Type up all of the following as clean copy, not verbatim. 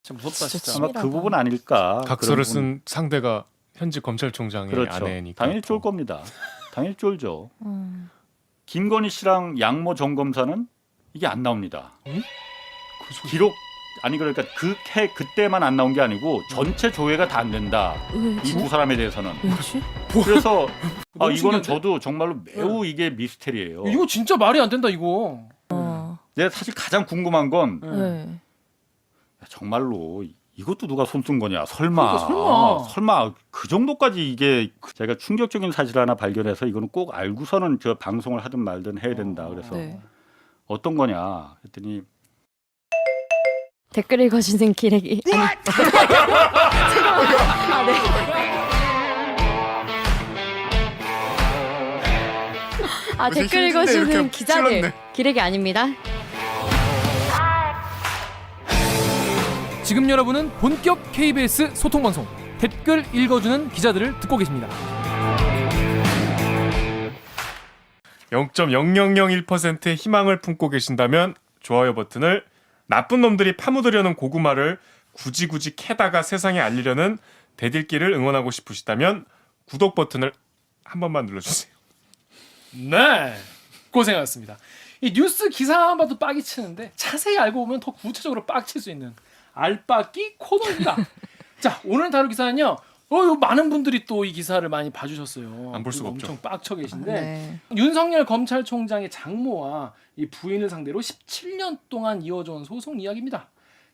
진짜 무섭다 진짜. 아마 그 부분 아닐까. 각서를 그런 부분. 쓴 상대가 현직 검찰총장의 그렇죠. 아내니까 당연히 쫄 겁니다. 당연히 쫄죠. 김건희 씨랑 양모 전 검사는 이게 안 나옵니다. 기록 아니 그러니까 그때만 안 나온 게 아니고 전체 조회가 다 안 된다. 이 두 사람에 대해서는. 왜지? 그래서 너무 이거는 신기한데? 저도 정말로 매우 이게 미스테리예요. 이거 진짜 말이 안 된다 이거. 내가 사실 가장 궁금한 건 네. 정말로 이것도 누가 손쓴 거냐? 설마. 그러니까 설마. 그 정도까지 이게 제가 충격적인 사실 하나 발견해서 이거는 꼭 알고서는 저 방송을 하든 말든 해야 된다. 그래서 네. 어떤 거냐? 했더니 댓글 읽어주는 기레기. 아니. 아, 네. 아 무슨 댓글 힘든데 읽어주는 이렇게 기자들 찔렀네. 기레기 아닙니다. 지금 여러분은 본격 KBS 소통 방송 댓글 읽어주는 기자들을 듣고 계십니다. 0.0001%의 희망을 품고 계신다면 좋아요 버튼을, 나쁜 놈들이 파묻으려는 고구마를 굳이 캐다가 세상에 알리려는 대들기를 응원하고 싶으시다면 구독 버튼을 한 번만 눌러주세요. 네, 고생하셨습니다. 이 뉴스 기사만 봐도 빡이 치는데 자세히 알고 보면 더 구체적으로 빡칠 수 있는 알빡기 코너입니다. 자, 오늘 다룰 기사는요. 이거 많은 분들이 또 이 기사를 많이 봐주셨어요. 안볼 수가 엄청 없죠. 빡쳐 계신데 네. 윤석열 검찰총장의 장모와 이 부인을 상대로 17년 동안 이어져온 소송 이야기입니다.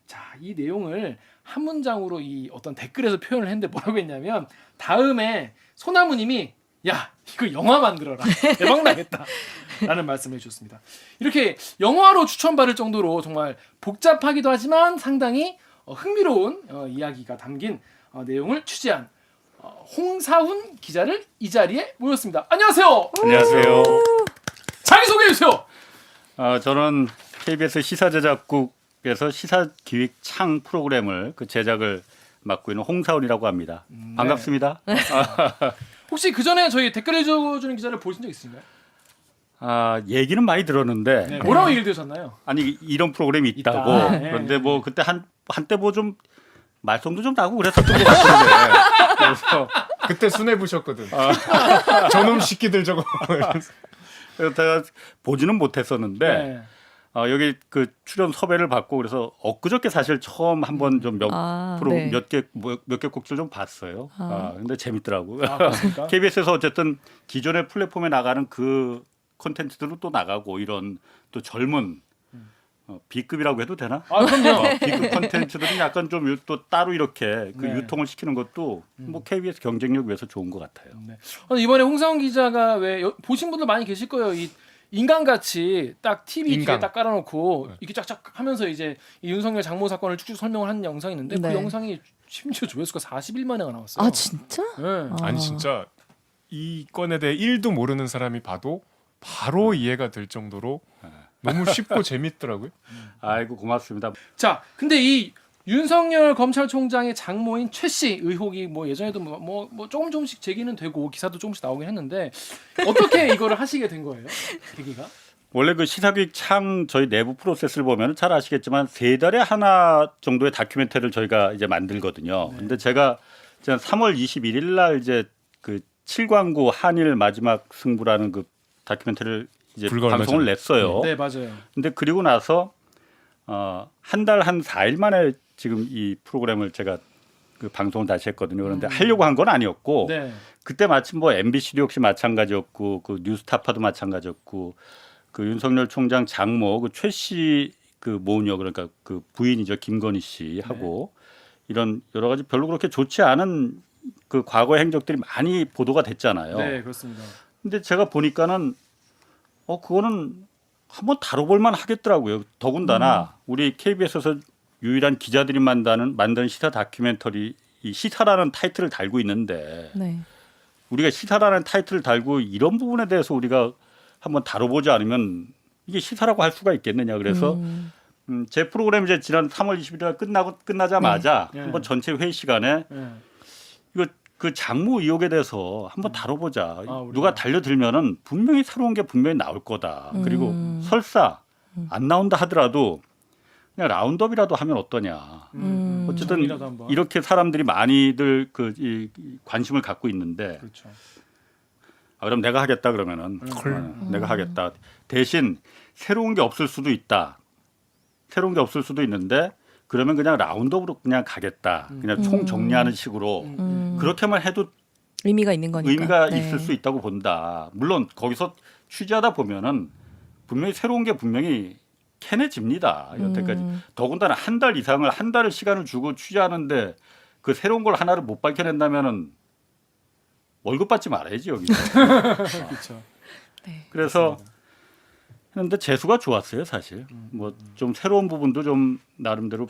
자, 이 내용을 한 문장으로 이 어떤 댓글에서 표현을 했는데 뭐라고 했냐면 다음에 소나무님이 야 이거 영화 만들어라 대박 나겠다 라는 말씀을 해주셨습니다. 이렇게 영화로 추천받을 정도로 정말 복잡하기도 하지만 상당히 흥미로운 이야기가 담긴 내용을 취재한 홍사훈 기자를 이 자리에 모셨습니다. 안녕하세요. 안녕하세요. 자기소개해주세요. 저는 KBS 시사제작국에서 시사기획창 프로그램을 그 제작을 맡고 있는 홍사훈이라고 합니다. 반갑습니다. 혹시 그 전에 저희 댓글 읽어주는 기자를 보신 적 있으신가요? 얘기는 많이 들었는데 네, 뭐라고 얘기를 들으셨나요? 아니 이런 프로그램이 있다고. 있다. 네. 그런데 뭐 그때 한때 뭐 좀 말썽도 좀 나고 그랬었던 것 같은데. 그래서 그때 순해 부셨거든. 저놈 새끼들 저거. 제가 보지는 못했었는데 네. 여기 그 출연 섭외를 받고 그래서 엊그저께 사실 처음 한번 좀 네. 몇 개 곡들 좀 봤어요. 근데 재밌더라고요. 그렇습니까? KBS에서 어쨌든 기존의 플랫폼에 나가는 그 콘텐츠들은 또 나가고 이런 또 젊은 B급이라고 해도 되나? 그럼요. B급 콘텐츠들은 약간 좀 또 따로 이렇게 그 네. 유통을 시키는 것도 뭐 KBS 경쟁력 위해서 좋은 것 같아요. 네. 이번에 홍사훈 기자가 보신 분들 많이 계실 거예요. 이 인간같이 딱 TV 뒤에 딱 깔아놓고 이렇게 쫙쫙 하면서 이제 이 윤석열 장모 사건을 쭉쭉 설명을 하는 영상이 있는데 네. 그 영상이 심지어 조회수가 41만 회가 나왔어요. 아 진짜? 네. 아니 진짜 이 건에 대해 1도 모르는 사람이 봐도 바로 이해가 될 정도로 너무 쉽고 재밌더라고요. 아이고 고맙습니다. 자, 근데 이 윤석열 검찰총장의 장모인 최 씨 의혹이 뭐 예전에도 뭐 조금씩 제기는 되고 기사도 조금씩 나오긴 했는데 어떻게 이거를 하시게 된 거예요? 계기가? 원래 그 시사기획창 저희 내부 프로세스를 보면 잘 아시겠지만 3달에 하나 정도의 다큐멘터리를 저희가 이제 만들거든요. 근데 제가 3월 21일 날 이제 그 7광구 한일 마지막 승부라는 그 다큐멘터리를 이제 방송을 냈어요. 네, 맞아요. 근데 그리고 나서 한 달 한 4일 만에 지금 이 프로그램을 제가 그 방송을 다시 했거든요. 그런데 하려고 한 건 아니었고 네. 그때 마침 뭐 MBC도 역시 마찬가지였고 그 뉴스타파도 마찬가지였고 그 윤석열 총장 장모 그 최 씨 그 모녀 그러니까 그 부인이죠 김건희 씨하고 이런 여러 가지 별로 그렇게 좋지 않은 그 과거의 행적들이 많이 보도가 됐잖아요. 네, 그렇습니다. 근데 제가 보니까는 그거는 한번 다뤄볼만 하겠더라고요. 더군다나 우리 KBS에서 유일한 기자들이 만든 시사 다큐멘터리 이 시사라는 타이틀을 달고 있는데 네. 우리가 시사라는 타이틀을 달고 이런 부분에 대해서 우리가 한번 다뤄보지 않으면 이게 시사라고 할 수가 있겠느냐. 그래서 제 프로그램 이제 지난 3월 21일 끝나자마자 네. 한번 전체 회의 시간에 네. 이거 그 장모 의혹에 대해서 한번 다뤄보자. 우리가. 누가 달려들면은 분명히 새로운 게 분명히 나올 거다. 그리고 설사 안 나온다 하더라도 그냥 라운드업이라도 하면 어떠냐. 어쨌든 정리라도 한번. 이렇게 사람들이 많이들 이 관심을 갖고 있는데 그렇죠. 그럼 내가 하겠다 그러면은 내가 하겠다. 대신 새로운 게 없을 수도 있다. 새로운 게 없을 수도 있는데 그러면 그냥 라운드업으로 그냥 가겠다. 그냥 총 정리하는 식으로 그렇게만 해도 의미가 있는 거니까. 의미가 네. 있을 수 있다고 본다. 물론 거기서 취재하다 보면은 분명히 새로운 게 분명히 캐내집니다. 여태까지 더군다나 한 달 이상을 한 달을 시간을 주고 취재하는데 그 새로운 걸 하나를 못 밝혀낸다면은 월급 받지 말아야지 여기서. 그렇죠. 네. 그래서 했는데 재수가 좋았어요 사실. 뭐 좀 새로운 부분도 좀 나름대로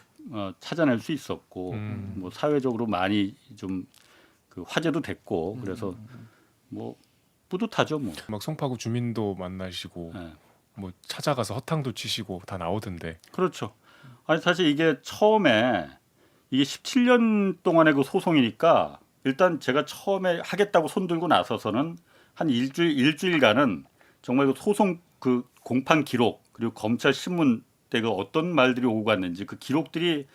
찾아낼 수 있었고 뭐 사회적으로 많이 좀 그 화제도 됐고 그래서 뭐 뿌듯하죠 뭐. 막 송파구 주민도 만나시고 네. 뭐 찾아가서 허탕도 치시고 다 나오던데. 그렇죠. 아니 사실 이게 처음에 이게 17년 동안의 그 소송이니까 일단 제가 처음에 하겠다고 손들고 나서서는 한 일주일간은 정말 그 소송 그 공판 기록 그리고 검찰 신문 때 그 어떤 말들이 오고 갔는지 그 기록들이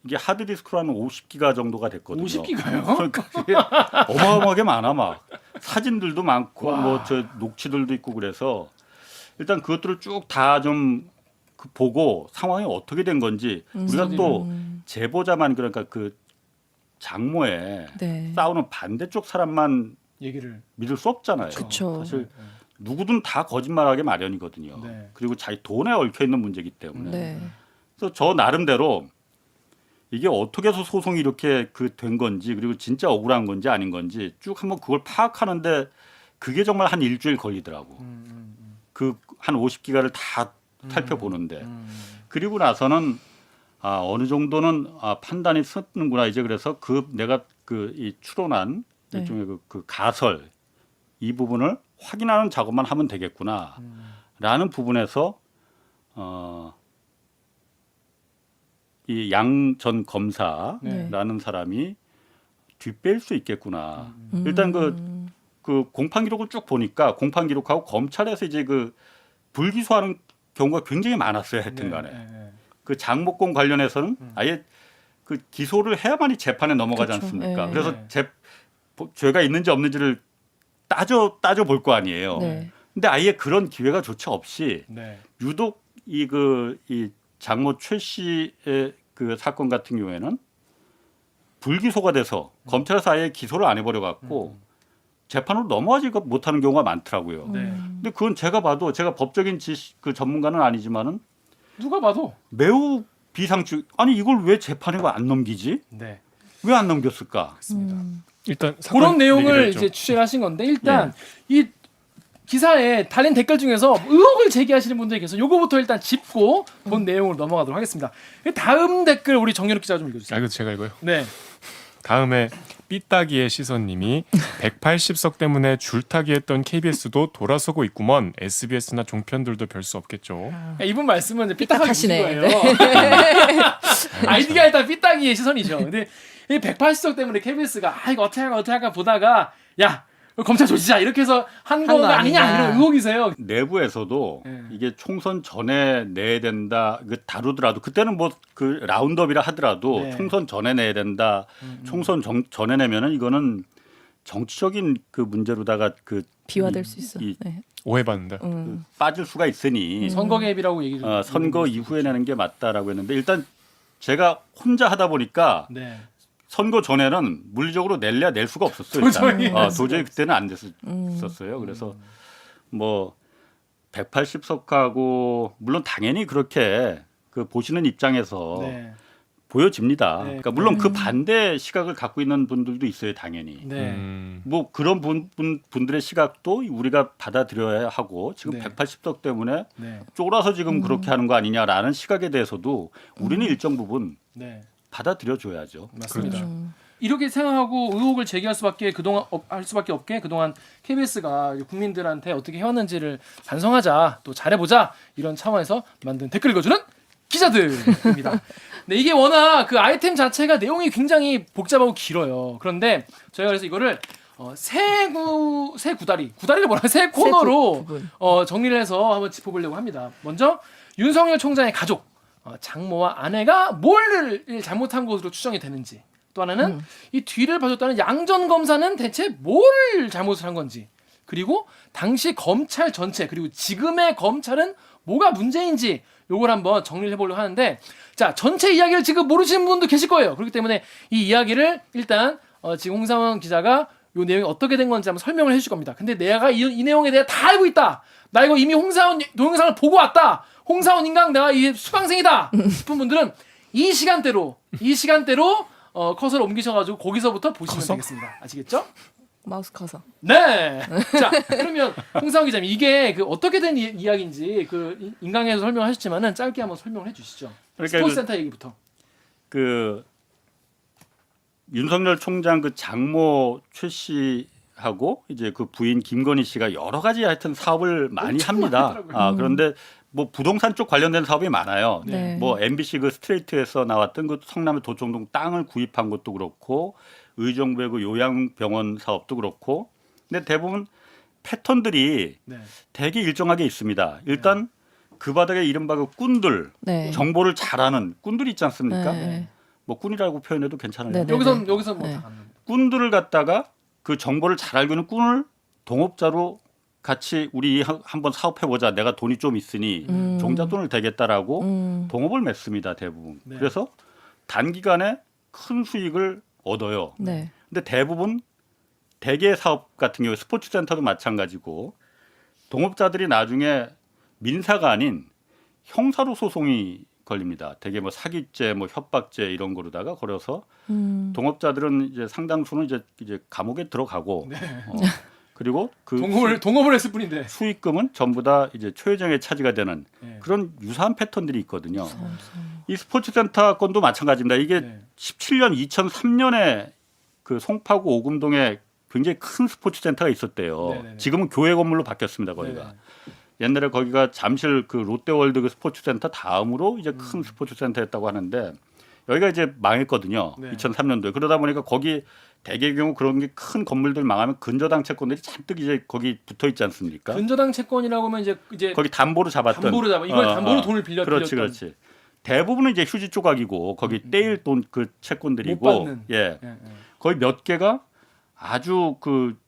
이게 하드디스크로 한 50기가 정도가 됐거든요. 50기가요? 그러니까 이게 어마어마하게 많아 막 사진들도 많고 와. 뭐 저 녹취들도 있고 그래서 일단 그것들을 쭉 다 좀 보고 상황이 어떻게 된 건지 우리가 또 제보자만 그러니까 그 장모에 네. 싸우는 반대쪽 사람만 얘기를. 믿을 수 없잖아요. 그쵸. 사실 누구든 다 거짓말하게 마련이거든요. 네. 그리고 자기 돈에 얽혀 있는 문제이기 때문에. 네. 그래서 저 나름대로 이게 어떻게 해서 소송이 이렇게 그 된 건지 그리고 진짜 억울한 건지 아닌 건지 쭉 한번 그걸 파악하는데 그게 정말 한 일주일 걸리더라고. 그 한 50기가를 다 살펴보는데 그리고 나서는 어느 정도는 판단이 서는구나 이제 그래서 그 내가 그 이 추론한 네. 일종의 그 가설 이 부분을 확인하는 작업만 하면 되겠구나라는 부분에서 이 양 전 검사라는 사람이 뒷배일 수 있겠구나. 일단 그 공판 기록을 쭉 보니까 공판 기록하고 검찰에서 이제 그 불기소하는 경우가 굉장히 많았어요. 하여튼간에 그 장목공 관련해서는 아예 그 기소를 해야만이 재판에 넘어가지 그렇죠. 않습니까? 네. 그래서 죄가 있는지 없는지를 따져 볼 거 아니에요. 네. 근데 아예 그런 기회가 조차 없이 네. 유독 이 장모 최 씨의 그 사건 같은 경우에는 불기소가 돼서 검찰에서 아예 기소를 안 해버려 갖고 재판으로 넘어가지 못하는 경우가 많더라고요. 네. 근데 그건 제가 봐도 제가 법적인 그 전문가는 아니지만은 누가 봐도. 매우 비상식. 아니 이걸 왜 재판에 안 넘기지? 네. 왜 안 넘겼을까? 맞습니다. 일단 사건 그런 내용을 얘기를 했죠. 이제 취재를 하신 건데 일단 이 기사에 달린 댓글 중에서 의혹을 제기하시는 분들이 계셔서 요거부터 일단 짚고 본 내용으로 넘어가도록 하겠습니다. 다음 댓글 우리 정연욱 기자가 좀 읽어주세요. 이거 제가 이거요. 네. 다음에 삐딱이의 시선님이 180석 때문에 줄타기 했던 KBS도 돌아서고 있구먼. SBS나 종편들도 별 수 없겠죠. 이분 말씀은 이제 삐딱하게 주신 삐딱하시네. 거예요. 아이디가 일단 삐딱이의 시선이죠. 근데 이 180석 때문에 KBS가 이거 어떻게 할까 보다가 야 검찰 조지자 이렇게 해서 한 거 거가 아니냐 아니냐. 이런 의혹이세요. 내부에서도 네. 이게 총선 전에 내야 된다. 그 다루더라도 그때는 뭐 그 라운드업이라 하더라도 네. 총선 전에 내야 된다. 총선 전에 내면은 이거는 정치적인 그 문제로다가 그 비화될 수 있어. 이- 네. 오해받는다. 빠질 수가 있으니 선거 개입이라고 얘기를 선거 이후에 내는 게 맞다라고 했는데 일단 제가 혼자 하다 보니까 네. 선거 전에는 물리적으로 낼래야 낼 수가 없었어요. 도저히 일단. 낼 수가 도저히 그때는 안 됐었어요. 그래서 뭐 180석하고 물론 당연히 그렇게 그 보시는 입장에서 네. 보여집니다. 네. 그러니까 물론 그 반대 시각을 갖고 있는 분들도 있어요, 당연히. 네. 뭐 그런 분들의 시각도 우리가 받아들여야 하고 지금 네. 180석 때문에 네. 쫄아서 지금 그렇게 하는 거 아니냐라는 시각에 대해서도 우리는 일정 부분 네. 받아들여 줘야죠. 맞습니다. 이렇게 생각하고 의혹을 제기할 수밖에 그동안 할 수밖에 없게 그동안 KBS가 국민들한테 어떻게 해왔는지를 반성하자 또 잘해보자 이런 차원에서 만든 댓글 읽어주는 기자들입니다. 네, 이게 워낙 그 아이템 자체가 내용이 굉장히 복잡하고 길어요. 그런데 저희가 그래서 이거를 세 구다리가 뭐라 세 코너로 부분. 정리를 해서 한번 짚어보려고 합니다. 먼저 윤석열 총장의 가족 장모와 아내가 뭘 잘못한 것으로 추정이 되는지, 또 하나는 이 뒤를 봐줬다는 양전 검사는 대체 뭘 잘못을 한 건지, 그리고 당시 검찰 전체 그리고 지금의 검찰은 뭐가 문제인지 요걸 한번 정리를 해보려고 하는데, 자, 전체 이야기를 지금 모르시는 분도 계실 거예요. 그렇기 때문에 이 이야기를 일단 지금 홍상원 기자가 요 내용이 어떻게 된 건지 한번 설명을 해줄 겁니다. 근데 내가 이 내용에 대해 다 알고 있다, 나 이거 이미 홍상원 동영상을 보고 왔다, 홍상원 인강 내가 이 수강생이다 싶은 분들은 이 시간대로 커서를 옮기셔가지고 거기서부터 보시면 되겠습니다. 아시겠죠? 마우스 커서. 네. 자, 그러면 홍상원 기자님, 이게 그 어떻게 된 이야기인지 그 인강에서 설명하셨지만은 짧게 한번 설명을 해주시죠. 그러니까 스포츠센터 얘기부터. 그 윤석열 총장 그 장모 최 씨하고 이제 그 부인 김건희 씨가 여러 가지 하여튼 사업을 많이 합니다. 하더라고요. 그런데 뭐 부동산 쪽 관련된 사업이 많아요. 네. 뭐 MBC 그 스트레이트에서 나왔던 그 성남의 도청동 땅을 구입한 것도 그렇고, 의정부의 그 요양병원 사업도 그렇고, 근데 대부분 패턴들이 네. 되게 일정하게 있습니다. 일단 그 바닥에 이른바 그 꾼들, 네. 정보를 잘하는 꾼들이 있지 않습니까? 네. 뭐 꾼이라고 표현해도 괜찮아요. 네, 네. 여기서 뭐 네. 다 가는 거예요. 꾼들을 갖다가 그 정보를 잘 알고 있는 꾼을 동업자로 같이 우리 한번 사업해 보자. 내가 돈이 좀 있으니 종잣돈을 대겠다라고 동업을 맺습니다. 대부분. 네. 그래서 단기간에 큰 수익을 얻어요. 네. 근데 대부분 대개 사업 같은 경우 스포츠센터도 마찬가지고, 동업자들이 나중에 민사가 아닌 형사로 소송이 걸립니다. 대개 뭐 사기죄, 뭐 협박죄 이런 거로다가 걸어서 동업자들은 이제 상당수는 이제 감옥에 들어가고, 그리고 그 동업을 했을 뿐인데. 수익금은 전부 다 이제 최혜정의 차지가 되는 네. 그런 유사한 패턴들이 있거든요. 이 스포츠센터 건도 마찬가지입니다. 이게 네. 17년 2003년에 그 송파구 오금동에 굉장히 큰 스포츠센터가 있었대요. 네네네. 지금은 교회 건물로 바뀌었습니다. 거기가. 네네. 옛날에 거기가 잠실 그 롯데월드 그 스포츠센터 다음으로 이제 큰 스포츠센터였다고 하는데, 여기가 이제 망했거든요. 네. 2003년도에. 그러다 보니까 거기 대개의 경우 그런 게 큰 건물들 망하면 근저당 채권들이 잔뜩 이제 거기 붙어 있지 않습니까? 근저당 채권이라고 하면 이제 거기 담보로 잡았던. 담보로 잡아. 이걸 담보로 돈을 빌렸던. 그렇지. 대부분은 이제 휴지 조각이고 거기 떼일 돈 그 채권들이고, 못 받는. 예, 예, 예. 거의 몇 개가 아주 그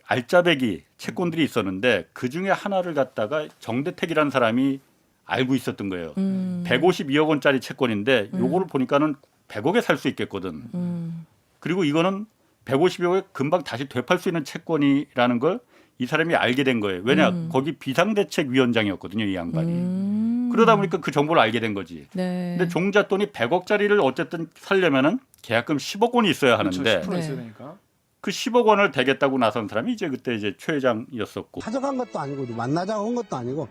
알짜배기 채권들이 있었는데 그 중에 하나를 갖다가 정대택이라는 사람이 알고 있었던 거예요. 152억 원짜리 채권인데 요거를 보니까는 100억에 살 수 있겠거든. 그리고 이거는 152억에 금방 다시 되팔 수 있는 채권이라는 걸 이 사람이 알게 된 거예요. 왜냐? 거기 비상대책위원장이었거든요, 이 양반이. 그러다 보니까 그 정보를 알게 된 거지. 네. 근데 종잣돈이 100억짜리를 어쨌든 살려면은 계약금 10억 원이 있어야 하는데, 그렇죠. 10% 있어야 네. 되니까. 그 10억 원을 대겠다고 나선 사람이 이제 그때 이제 최 회장이었었고. 찾아간 것도 아니고 만나자고 한 것도 아니고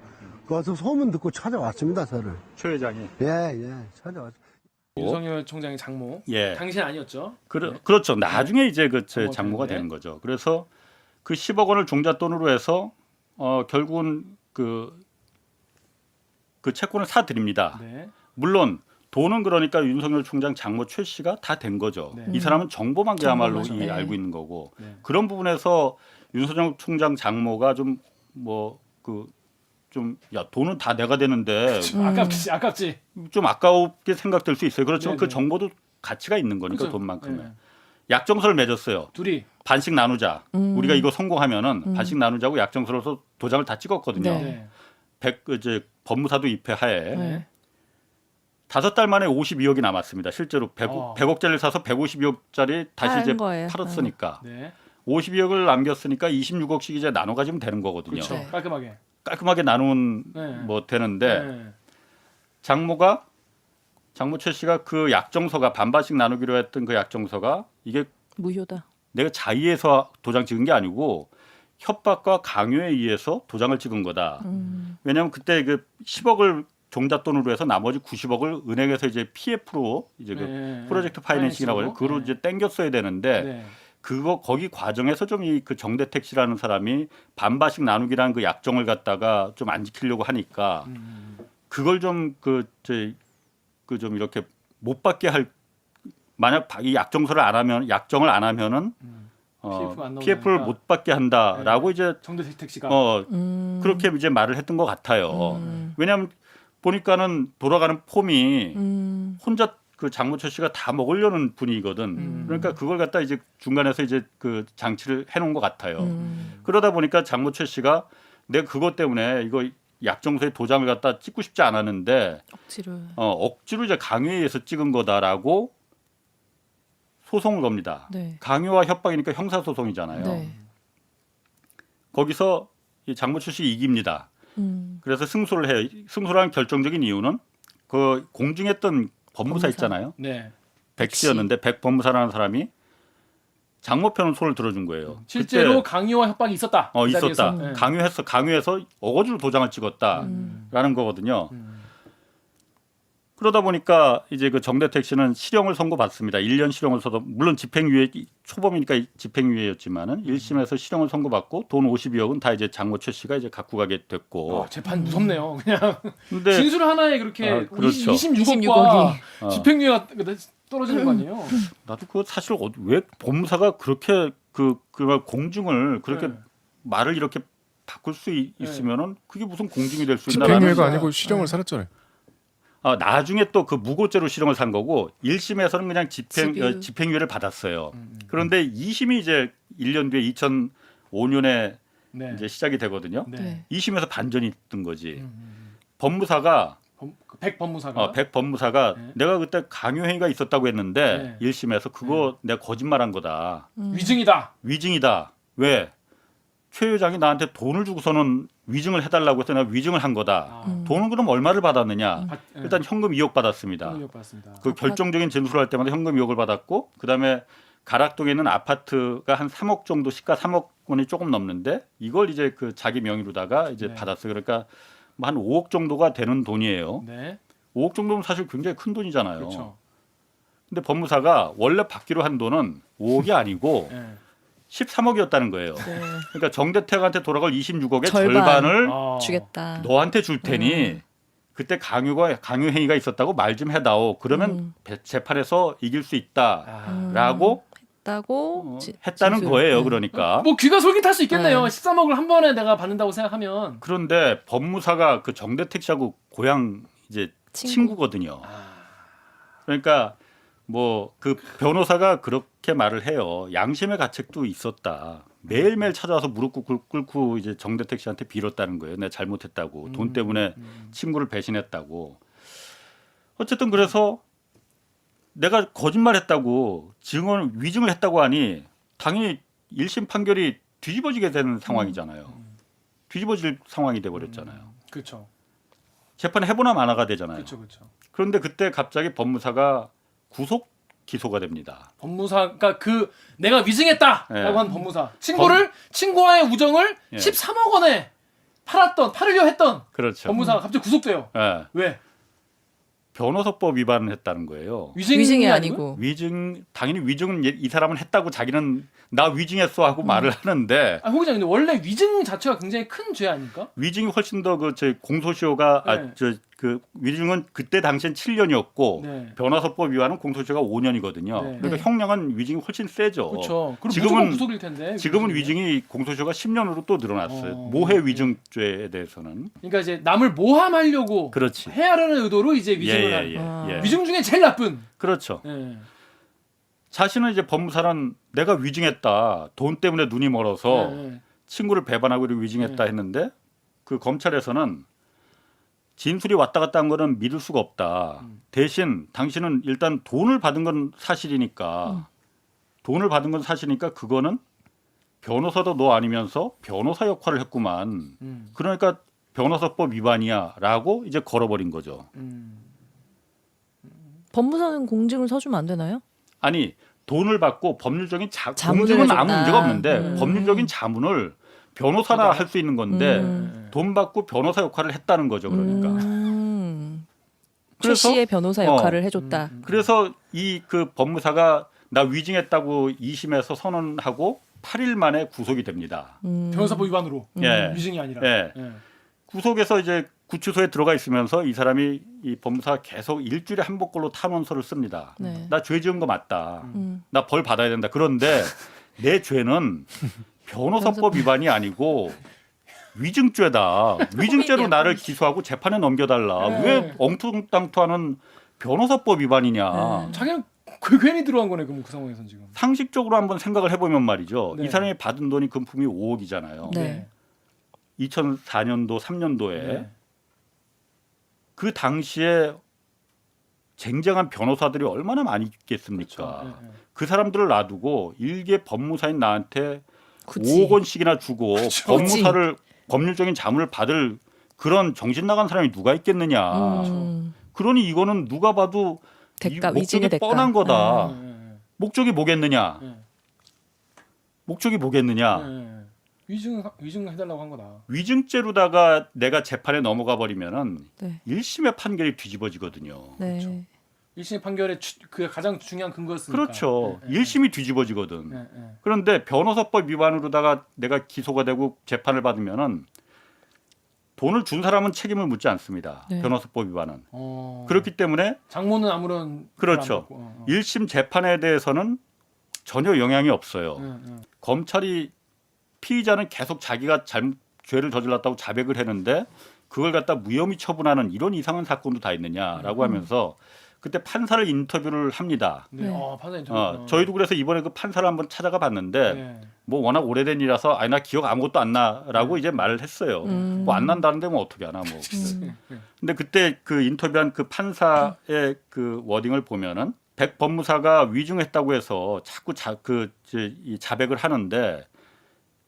거기서 소문 듣고 찾아왔습니다. 저를. 최 회장이. 예, 찾아왔어요. 윤석열 총장의 장모. 예. 당신 아니었죠? 그렇죠. 나중에 이제 그 제 장모가 장모가 되는데. 되는 거죠. 그래서 그 10억 원을 종잣돈으로 해서 결국은 그 채권을 사드립니다. 네. 물론 돈은 그러니까 윤석열 총장 장모 최 씨가 다 된 거죠. 네. 이 사람은 정보만 그야말로 정보만, 네. 알고 있는 거고, 네. 그런 부분에서 윤석열 총장 장모가 좀 돈은 다 내가 되는데 아깝지. 좀 아까웠게 생각될 수 있어요. 그렇지만 네네. 그 정보도 가치가 있는 거니까 그렇죠. 돈만큼은. 네. 약정서를 맺었어요. 둘이. 반씩 나누자. 우리가 이거 성공하면은 반씩 나누자고 약정서로서 도장을 다 찍었거든요. 네. 이제 법무사도 입회하에 네. 5달 만에 52억이 남았습니다. 실제로 100억짜리를 사서 152억짜리 다시 팔은 이제 거예요. 팔았으니까 네. 52억을 남겼으니까 26억씩 이제 나눠 가지면 되는 거거든요. 그렇죠. 네. 깔끔하게 나누면 네. 뭐 되는데, 네. 장모 최 씨가 그 약정서가 반반씩 나누기로 했던 그 약정서가 이게 무효다. 내가 자의해서 도장 찍은 게 아니고 협박과 강요에 의해서 도장을 찍은 거다. 왜냐하면 그때 그 10억을 종잣돈으로 해서 나머지 90억을 은행에서 이제 PF로 이제 그 네. 프로젝트 파이낸싱이라고 해요. 그거로 네. 이제 땡겼어야 되는데, 네. 거기 과정에서 좀 그 정대택 씨라는 사람이 반반씩 나누기라는 그 약정을 갖다가 좀 안 지키려고 하니까 그걸 좀 좀 이렇게 못 받게 할, 만약 이 약정을 안 하면은 PF가 안 PF를 나오니까. 못 받게 한다라고 이제 정대택 씨가. 그렇게 이제 말을 했던 것 같아요. 왜냐하면 보니까는 돌아가는 폼이 음. 혼자 그 장모철 씨가 다 먹으려는 분위기거든. 그러니까 그걸 갖다 이제 중간에서 이제 그 장치를 해놓은 것 같아요. 그러다 보니까 장모철 씨가 내가 그것 때문에 이거 약정서에 도장을 갖다 찍고 싶지 않았는데 억지로. 억지로 이제 강요에 의해서 찍은 거다라고 소송을 겁니다. 네. 강요와 협박이니까 형사소송이잖아요. 네. 거기서 이 장모철 씨 이깁니다. 그래서 승소를 해요. 승소를 한 결정적인 이유는 그 공증했던 법무사 있잖아요. 네. 백 씨였는데 백 법무사라는 사람이 장모 편은 손을 들어준 거예요. 실제로 그때 강요와 협박이 있었다. 그 있었다. 자리에서. 네. 강요해서 어거지로 도장을 찍었다라는 거거든요. 그러다 보니까 이제 그 정대택 씨는 실형을 선고받습니다. 1년 실형을 선고, 물론 집행유예 초범이니까 집행유예였지만은 1심에서 실형을 선고받고 돈 52억은 다 이제 장모철 씨가 이제 갖고 가게 됐고. 재판 무섭네요. 그냥 근데 진술 하나에 그렇게 그렇죠. 26억과 26억이. 집행유예가 떨어지는 거 아니에요? 나도 그 사실 왜 법무사가 그렇게 그 공증을 그렇게 네. 말을 이렇게 바꿀 수 있으면은 그게 무슨 공증이 될 수 있나? 집행유예가 나는- 아니고 실형을 살았잖아요. 나중에 또 그 무고죄로 실형을 산 거고 1심에서는 그냥 집유. 집행유예를 받았어요. 그런데 2심이 이제 1년 뒤에 2005년에 네. 이제 시작이 되거든요. 네. 네. 2심에서 반전이 있던 거지. 법무사가 백 법무사가 백 법무사가 네. 내가 그때 강요 행위가 있었다고 했는데 네. 1심에서 그거 내가 거짓말한 거다. 위증이다. 위증이다. 왜? 최 회장이 나한테 돈을 주고서는 위증을 해달라고 해서 내가 위증을 한 거다. 돈은 그럼 얼마를 받았느냐? 일단 현금 2억 받았습니다. 현금 2억 받았습니다. 그 결정적인 진술할 때마다 현금 2억을 받았고 그다음에 가락동에 있는 아파트가 한 3억 정도 시가 3억 원이 조금 넘는데 이걸 이제 그 자기 명의로다가 이제 네. 받았어요. 그러니까 뭐 한 5억 정도가 되는 돈이에요. 네. 5억 정도면 사실 굉장히 큰 돈이잖아요. 그렇죠. 근데 법무사가 원래 받기로 한 돈은 5억이 아니고 네. 13억이었다는 거예요. 네. 그러니까 정대택한테 돌아갈 26억의 절반. 절반을 주겠다. 너한테 줄 테니 그때 강요 행위가 있었다고 말 좀 해다오. 그러면 재판에서 이길 수 있다라고 했다고 했다는 진술. 거예요. 네. 그러니까 뭐 귀가 솔깃할 수 있겠네요. 네. 13억을 한 번에 내가 받는다고 생각하면. 그런데 법무사가 그 정대택 씨하고 고향 이제 친구거든요. 그러니까 뭐 그 변호사가 그렇게 말을 해요. 양심의 가책도 있었다. 매일매일 찾아와서 무릎 꿇고 이제 정대택 씨한테 빌었다는 거예요. 내가 잘못했다고. 돈 때문에 친구를 배신했다고. 어쨌든 그래서 내가 거짓말했다고 위증을 했다고 하니 당연히 1심 판결이 뒤집어지게 되는 상황이잖아요. 뒤집어질 상황이 돼버렸잖아요. 그렇죠. 재판 해보나 마나가 되잖아요. 그렇죠. 그렇죠. 그런데 그때 갑자기 법무사가 구속 기소가 됩니다. 법무사가 그 내가 위증했다라고 네. 한 법무사 친구와의 우정을 예. 13억 원에 팔으려 했던 그렇죠. 법무사가 갑자기 구속돼요. 예. 왜? 변호사법 위반을 했다는 거예요. 위증이 아니고. 당연히 위증은 이 사람은 했다고 자기는 나 위증했어 하고 말을 하는데 아, 호기자 근데 원래 위증 자체가 굉장히 큰 죄 아닙니까? 위증이 훨씬 더 저 공소시효가 네. 그 위증은 그때 당시엔 7년이었고 네. 변호사법 위반은 공소시효가 5년이거든요. 네. 그러니까 네. 형량은 위증이 훨씬 세죠. 그렇죠. 그럼 지금은- 무조건 구속일 텐데. 지금은 위증이 공소시효가 10년으로 또 늘어났어요. 어, 모해 네. 위증죄에 대해서는. 그러니까 이제 남을 모함하려고 그렇지. 해하려는 의도로 이제 위증을 한. 예. 위증 중에 제일 나쁜. 그렇죠. 예. 자신은 이제 법무사는 내가 위증했다. 돈 때문에 눈이 멀어서 예. 친구를 배반하고 이렇게 위증했다 네. 했는데 그 검찰에서는 진술이 왔다 갔다 한 거는 믿을 수가 없다. 대신 당신은 일단 돈을 받은 건 사실이니까 돈을 받은 건 사실이니까 그거는 변호사도 너 아니면서 변호사 역할을 했구만. 그러니까 변호사법 위반이야라고 이제 걸어버린 거죠. 법무사는 공증을 서주면 안 되나요? 아니 돈을 받고 법률적인 자문을 공증은 해줬다. 아무 문제가 없는데 법률적인 자문을 변호사나 할 수 있는 건데 돈 받고 변호사 역할을 했다는 거죠. 그러니까. 최 그래서- 씨의 변호사 역할을 해줬다. 그래서 이 그 법무사가 나 위증했다고 2심에서 선언하고 8일 만에 구속이 됩니다. 변호사법 위반으로. 예. 위증이 아니라. 예. 예. 구속에서 이제 구치소에 들어가 있으면서 이 사람이 이 법무사가 계속 일주일에 한 번꼴로 탄원서를 씁니다. 네. 나 죄 지은 거 맞다. 나 벌 받아야 된다. 그런데 내 죄는 변호사법 위반이 아니고 위증죄다. 위증죄로 나를 기소하고 재판에 넘겨달라. 네. 왜 엉뚱땅투하는 변호사법 위반이냐. 네. 자기는 괜히 들어간 거네 그럼 그 상황에선 지금. 상식적으로 한번 생각을 해보면 말이죠. 네. 이 사람이 받은 돈이 금품이 5억이잖아요. 네. 2004년도, 3년도에 네. 그 당시에 쟁쟁한 변호사들이 얼마나 많이 있겠습니까? 그렇죠. 네, 네. 그 사람들을 놔두고 일개 법무사인 나한테 굳이. 5억 원씩이나 주고 법무사를 법률적인 자문을 받을 그런 정신 나간 사람이 누가 있겠느냐. 그러니 이거는 누가 봐도 대가, 이 목적이 위증의 대가. 뻔한 거다. 네, 네, 목적이 뭐겠느냐? 네. 목적이 뭐겠느냐? 네, 네. 위증 해달라고 한 거다. 위증죄로다가 내가 재판에 넘어가 버리면은 네. 1심의 판결이 뒤집어지거든요. 네. 그렇죠. 1심 판결의 그 가장 중요한 근거였으니까. 그렇죠. 네, 네, 1심이 뒤집어지거든. 네, 네. 그런데 변호사법 위반으로다가 내가 기소가 되고 재판을 받으면은 돈을 준 사람은 책임을 묻지 않습니다. 네. 변호사법 위반은. 어. 그렇기 때문에 장모는 아무런 그렇죠. 안 받고, 1심 재판에 대해서는 전혀 영향이 없어요. 네, 네. 검찰이 피의자는 계속 자기가 죄를 저질렀다고 자백을 했는데 그걸 갖다 무혐의 처분하는 이런 이상한 사건도 다 있느냐라고 하면서 그때 판사를 인터뷰를 합니다. 네. 네. 판사 인터뷰. 저희도 그래서 이번에 그 판사를 한번 찾아가 봤는데 네. 뭐 워낙 오래된 일이라서 아니 나 기억 아무것도 안 나라고 이제 말을 했어요. 뭐 안 난다는데 뭐 어떻게 하나 뭐. 근데 그때 그 인터뷰한 그 판사의 그 워딩을 보면은 백 법무사가 위증했다고 해서 자꾸 이 자백을 하는데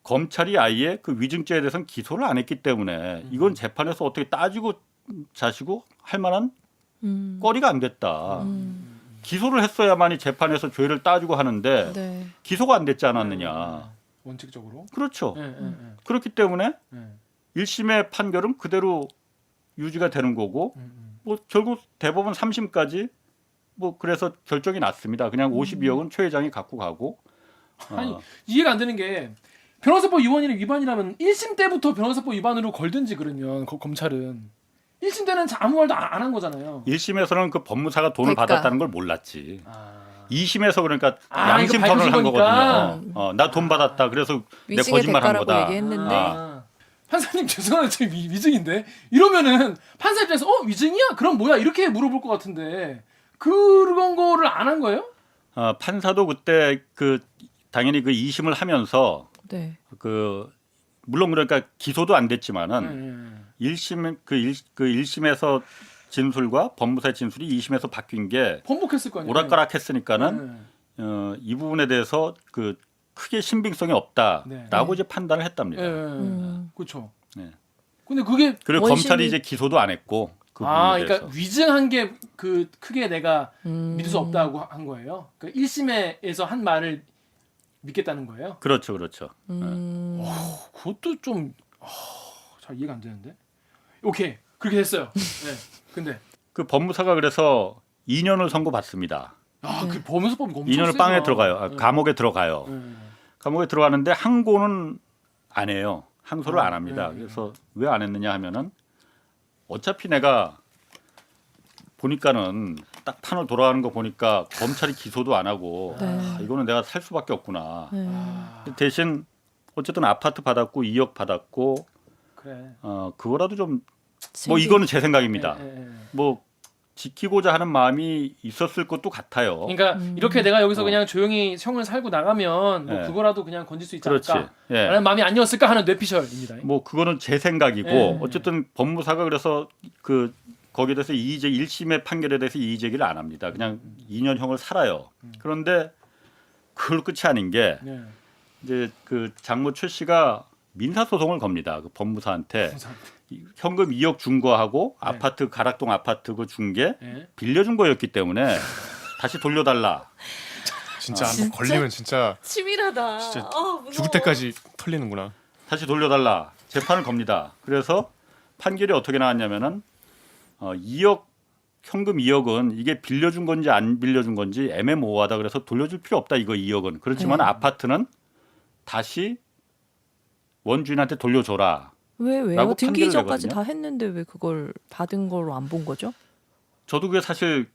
검찰이 아예 그 위증죄에 대해서는 기소를 안 했기 때문에 이건 재판에서 어떻게 따지고 자시고 할 만한 거리가 안 됐다. 기소를 했어야만이 재판에서 죄를 따지고 하는데 네. 기소가 안 됐지 않았느냐. 원칙적으로. 그렇죠. 네, 네, 네. 그렇기 때문에 네. 1심의 판결은 그대로 유지가 되는 거고 뭐 결국 대법원 3심까지 뭐 그래서 결정이 났습니다. 그냥 52억은 최 회장이 갖고 가고. 아니 이해가 안 되는 게 변호사법 위반이라면 1심 때부터 변호사법 위반으로 걸든지 그러면 검찰은 1심 때는 아무 말도 안 한 거잖아요. 1심에서는 그 법무사가 돈을 대가. 받았다는 걸 몰랐지. 아. 2심에서 그러니까 아, 양심 이거 선언을 한 밝혀진 거니까. 거거든요. 나 돈 받았다. 그래서 내 위증의 거짓말한 대가라고 거다. 얘기했는데 판사님 죄송한데 저 위증인데 이러면은 판사 입장에서 위증이야? 그럼 뭐야? 이렇게 물어볼 것 같은데 그런 거를 안 한 거예요? 판사도 그때 그 당연히 그 2심을 하면서 네. 그 물론 그러니까 기소도 안 됐지만은 1심 그 1심에서 진술과 법무사의 진술이 2심에서 바뀐 게 번복했을 거 아니에요. 오락가락했으니까는 이 부분에 대해서 그 크게 신빙성이 없다라고 네. 이제 판단을 했답니다. 그렇죠. 네. 근데 그게 그리고 원심이- 검찰이 이제 기소도 안 했고 그 부분에 그러니까 대해서. 위증한 게 그 크게 내가 믿을 수 없다고 한 거예요. 그 1심에서 한 말을 믿겠다는 거예요. 그렇죠, 그렇죠. 그것도 좀 잘 이해가 안 되는데. 오케이 그렇게 됐어요. 네. 근데 그 법무사가 그래서 2년을 선고받습니다. 그 범죄수법이 엄청 2년을 세죠. 빵에 들어가요. 네. 감옥에 들어가요. 네. 감옥에 들어가는데 항고는 안 해요. 항소를 안 합니다. 네. 그래서 왜 안 했느냐 하면은 어차피 내가 보니까는 딱 판을 돌아가는 거 보니까 검찰이 기소도 안 하고 네. 이거는 내가 살 수밖에 없구나. 네. 대신 어쨌든 아파트 받았고 2억 받았고 그래. 그거라도 좀 뭐 이거는 제 생각입니다. 네. 뭐 지키고자 하는 마음이 있었을 것도 같아요. 그러니까 이렇게 내가 여기서 그냥 조용히 형을 살고 나가면 뭐 네. 그거라도 그냥 건질 수 있지 그렇지. 않을까? 예. 라는 마음이 아니었을까 하는 뇌피셜입니다. 뭐 그거는 제 생각이고 네. 어쨌든 법무사가 그래서 그 거기에 대해서 1심의 판결에 대해서 이의 제기를 안 합니다. 그냥 2년형을 살아요. 그런데 그걸 끝이 아닌 게 네. 이제 그 장모 최 씨가 민사 소송을 겁니다. 그 법무사한테 현금 2억 준 거하고 네. 아파트 가락동 아파트 그 준 게 네. 빌려준 거였기 때문에 다시 돌려달라. 진짜 한번 진짜? 걸리면 진짜 치밀하다. 진짜 무서워. 죽을 때까지 털리는구나. 다시 돌려달라. 재판을 겁니다. 그래서 판결이 어떻게 나왔냐면은 2억 현금 2억은 이게 빌려준 건지 안 빌려준 건지 애매모호하다. 그래서 돌려줄 필요 없다. 이거 2억은. 그렇지만 네. 아파트는 다시 원주인한테 돌려줘라. 왜요? 라고 등기 판결을 이전까지 내거든요. 다 했는데 왜 그걸 받은 걸로 안 본 거죠? 저도 그게 사실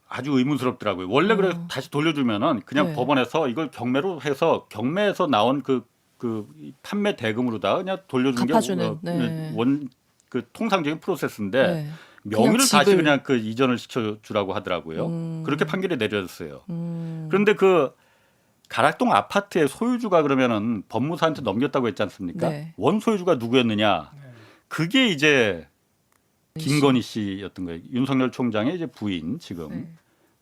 아주 의문스럽더라고요. 원래 그래 다시 돌려주면은 그냥 네. 법원에서 이걸 경매로 해서 경매에서 나온 그 그 판매 대금으로다 그냥 돌려주는 갚아주는, 네. 그 통상적인 프로세스인데 네. 명의를 그냥 다시 집을- 그냥 그 이전을 시켜주라고 하더라고요. 그렇게 판결이 내려졌어요. 그런데 그 가락동 아파트의 소유주가 그러면은 법무사한테 넘겼다고 했지 않습니까? 네. 원소유주가 누구였느냐? 그게 이제 김건희 씨였던 거예요. 윤석열 총장의 이제 부인 지금. 네.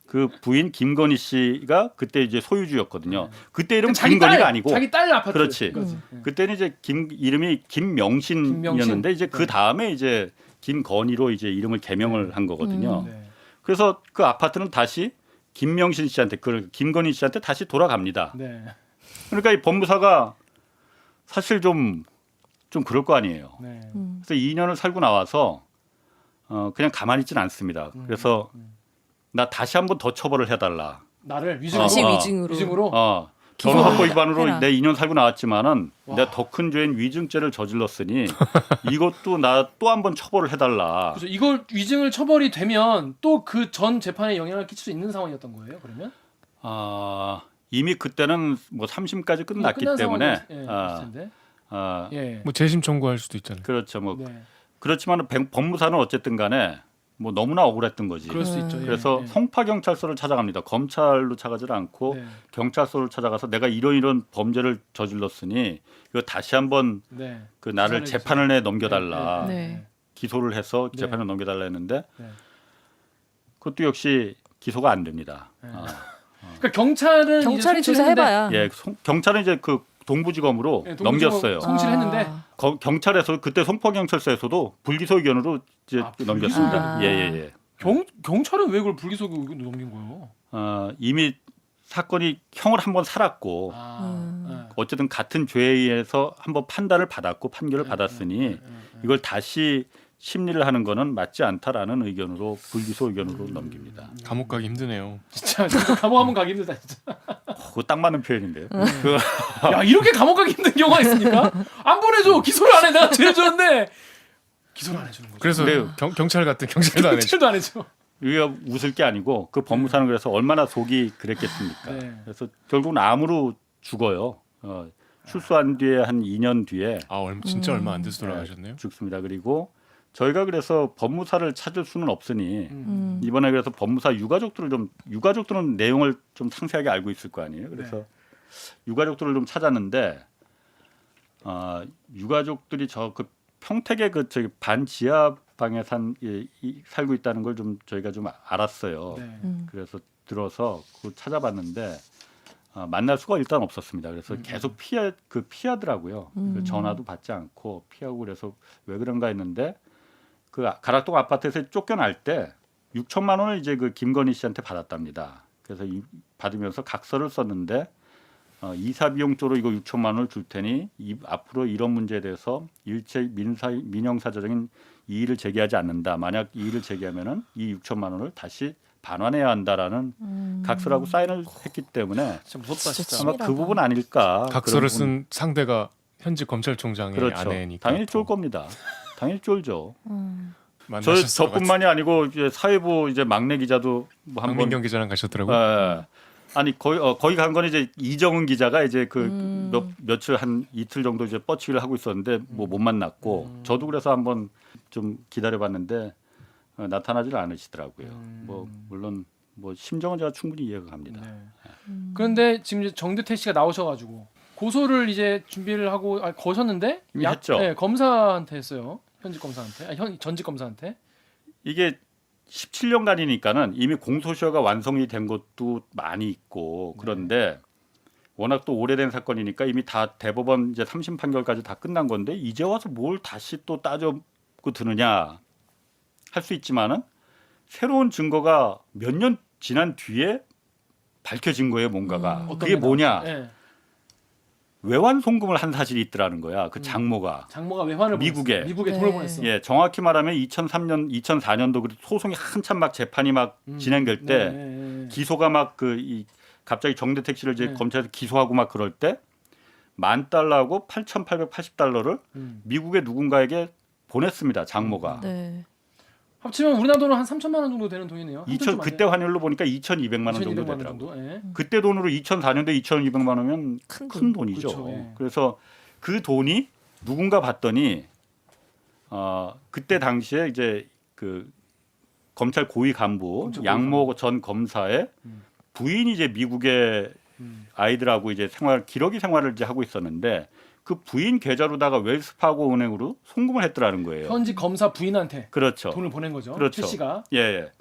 그 부인 김건희 씨가 그때 이제 소유주였거든요. 그때 이름 자기 김건희가 딸, 아니고 자기 딸 아파트. 그렇지. 그때는 이제 이름이 김명신이었는데 김명신. 이제 그 네. 다음에 이제 김건희로 이제 이름을 개명을 한 거거든요. 네. 그래서 그 아파트는 다시 김명신 씨한테 그 김건희 씨한테 다시 돌아갑니다. 네. 그러니까 이 법무사가 사실 좀 그럴 거 아니에요. 네. 그래서 2년을 살고 나와서 그냥 가만히 있지는 않습니다. 그래서 나 다시 한번 더 처벌을 해달라. 나를 위증으로. 다시 어. 위증으로. 위증으로. 결혼 확보 기소를 위반으로 해라. 내 2년 살고 나왔지만은 와. 내가 더 큰 죄인 위증죄를 저질렀으니 이것도 나 또 한 번 처벌을 해달라. 그래서 이걸 위증을 처벌이 되면 또 그 전 재판에 영향을 끼칠 수 있는 상황이었던 거예요. 그러면 이미 그때는 뭐 3심까지 끝났기 끝난 때문에 상황이었을 텐데. 예. 뭐 재심 청구할 수도 있잖아요. 그렇죠. 뭐 네. 그렇지만 법무사는 어쨌든 간에 뭐 너무나 억울했던 거지. 그럴 수 있죠. 예. 그래서 예. 송파 경찰서를 찾아갑니다. 검찰로 찾아가지 않고 네. 경찰서를 찾아가서 내가 이런 범죄를 저질렀으니 이거 다시 한번 네. 그 나를 기소를 재판을 내 넘겨달라. 네. 기소를 해서 네. 재판을 넘겨달라 했는데 네. 그것도 역시 기소가 안 됩니다. 네. 그러니까 경찰은 경찰이 이제 송치를 조사해봐야. 예, 경찰은 이제 그 동부지검으로 네, 동부지검 넘겼어요. 송치를 했는데 경찰에서 그때 송파경찰서에서도 불기소 의견으로 이제 아, 불기소 넘겼습니다. 의견. 예예예. 경찰은 왜 그걸 불기소 넘긴 거예요? 이미 사건이 형을 한번 살았고 네. 어쨌든 같은 죄에 의해서 한번 판단을 받았고 판결을 받았으니 이걸 다시 심리를 하는 거는 맞지 않다라는 의견으로 불기소 의견으로 넘깁니다. 감옥 가기 힘드네요. 진짜 감옥 한번 가기 힘들다 진짜. 그거 딱 맞는 표현인데요. 그 야 이렇게 감옥 가기 힘든 경우가 있습니까? 안 보내줘. 기소를 안 해. 내가 죄졌는데 기소를 안 해주는 거죠. 그래서 네. 경찰 같은 경찰도 안 해줘. 경찰도 안 해줘. 우리가 웃을 게 아니고 그 법무사는 그래서 얼마나 속이 그랬겠습니까? 네. 그래서 결국은 암으로 죽어요. 출소한 뒤에 한 2년 뒤에 진짜 얼마 안 돼서 돌아가셨네요. 죽습니다. 그리고 저희가 그래서 법무사를 찾을 수는 없으니 이번에 그래서 법무사 유가족들은 내용을 좀 상세하게 알고 있을 거 아니에요. 그래서 유가족들을 좀 찾았는데 유가족들이 저 그 평택의 그 저기 반지하 방에 살고 있다는 걸 좀 저희가 좀 알았어요. 네. 그래서 들어서 그 찾아봤는데 만날 수가 일단 없었습니다. 그래서 계속 피하더라고요. 그 전화도 받지 않고 피하고 그래서 왜 그런가 했는데 그 가락동 아파트에서 쫓겨날 때 6천만 원을 이제 그 김건희 씨한테 받았답니다. 그래서 받으면서 각서를 썼는데 이사 비용 쪽으로 이거 6천만 원을 줄 테니 앞으로 이런 문제에 대해서 일체 민형사적인 이의를 제기하지 않는다. 만약 이의를 제기하면은 이 6천만 원을 다시 반환해야 한다라는 각서라고 사인을 했기 때문에 진짜 무섭다 진짜. 아마 그 부분 아닐까. 각서를 그런 부분. 쓴 상대가 현직 검찰총장의 그렇죠. 아내니까 당연히 쫄 겁니다. 당연히 쫄죠. 만나셨을 것 저뿐만이 아니고 이제 사회부 이제 막내 기자도 뭐 같아요. 한번 박민경 기자랑 가셨더라고요. 아니 거기 간 건 이제 이정은 기자가 이제 그 며칠 한 이틀 정도 이제 뻗치기를 하고 있었는데 뭐 못 만났고 저도 그래서 한번 좀 기다려봤는데 나타나지를 않으시더라고요. 뭐 물론 뭐 심정은 제가 충분히 이해가 갑니다. 네. 그런데 지금 이제 정대태 씨가 나오셔가지고 고소를 이제 준비를 하고 거셨는데 이미 했죠. 네, 검사한테 했어요. 현직 검사한테, 전직 검사한테. 이게 17년간이니까는 이미 공소시효가 완성이 된 것도 많이 있고 그런데 워낙 또 오래된 사건이니까 이미 다 대법원 이제 3심 판결까지 다 끝난 건데 이제 와서 뭘 다시 또 따져고 드느냐 할 수 있지만은 새로운 증거가 몇 년 지난 뒤에 밝혀진 거예요, 뭔가가. 어떤 그게 게 뭐냐? 나왔죠? 네. 외환 송금을 한 사실이 있더라는 거야. 그 장모가. 장모가 외환을 미국에. 보냈어. 미국에 네. 돈을 보냈어. 예, 정확히 말하면 2004년도 그 소송이 한참 막 재판이 막 진행될 때 네. 기소가 막 갑자기 정대택 씨를 이제 네. 검찰에서 기소하고 막 그럴 때 $10,000하고 8,880달러를 미국의 누군가에게 보냈습니다. 장모가. 네. 합치면 우리나라 돈으로 한 3천만 원 정도 되는 돈이네요. 한 2천 좀 그때 안 환율로 보니까 2,200만 원 돼요. 정도 2,200만 원 되더라고요. 정도. 예. 그때 돈으로 2004년도에 2,200만 원이면 큰 큰 돈이죠. 그렇죠, 예. 그래서 그 돈이 누군가 봤더니 그때 당시에 이제 그 검찰 고위 간부 검찰 고위 양모 전 검사의 부인이 이제 미국의 아이들하고 이제 기러기 생활을 이제 하고 있었는데 그 부인 계좌로다가 웰스파고 은행으로 송금을 했더라는 거예요. 현직 검사 부인한테 그렇죠. 돈을 보낸 거죠. 그렇죠. 최 씨가. 예, 예.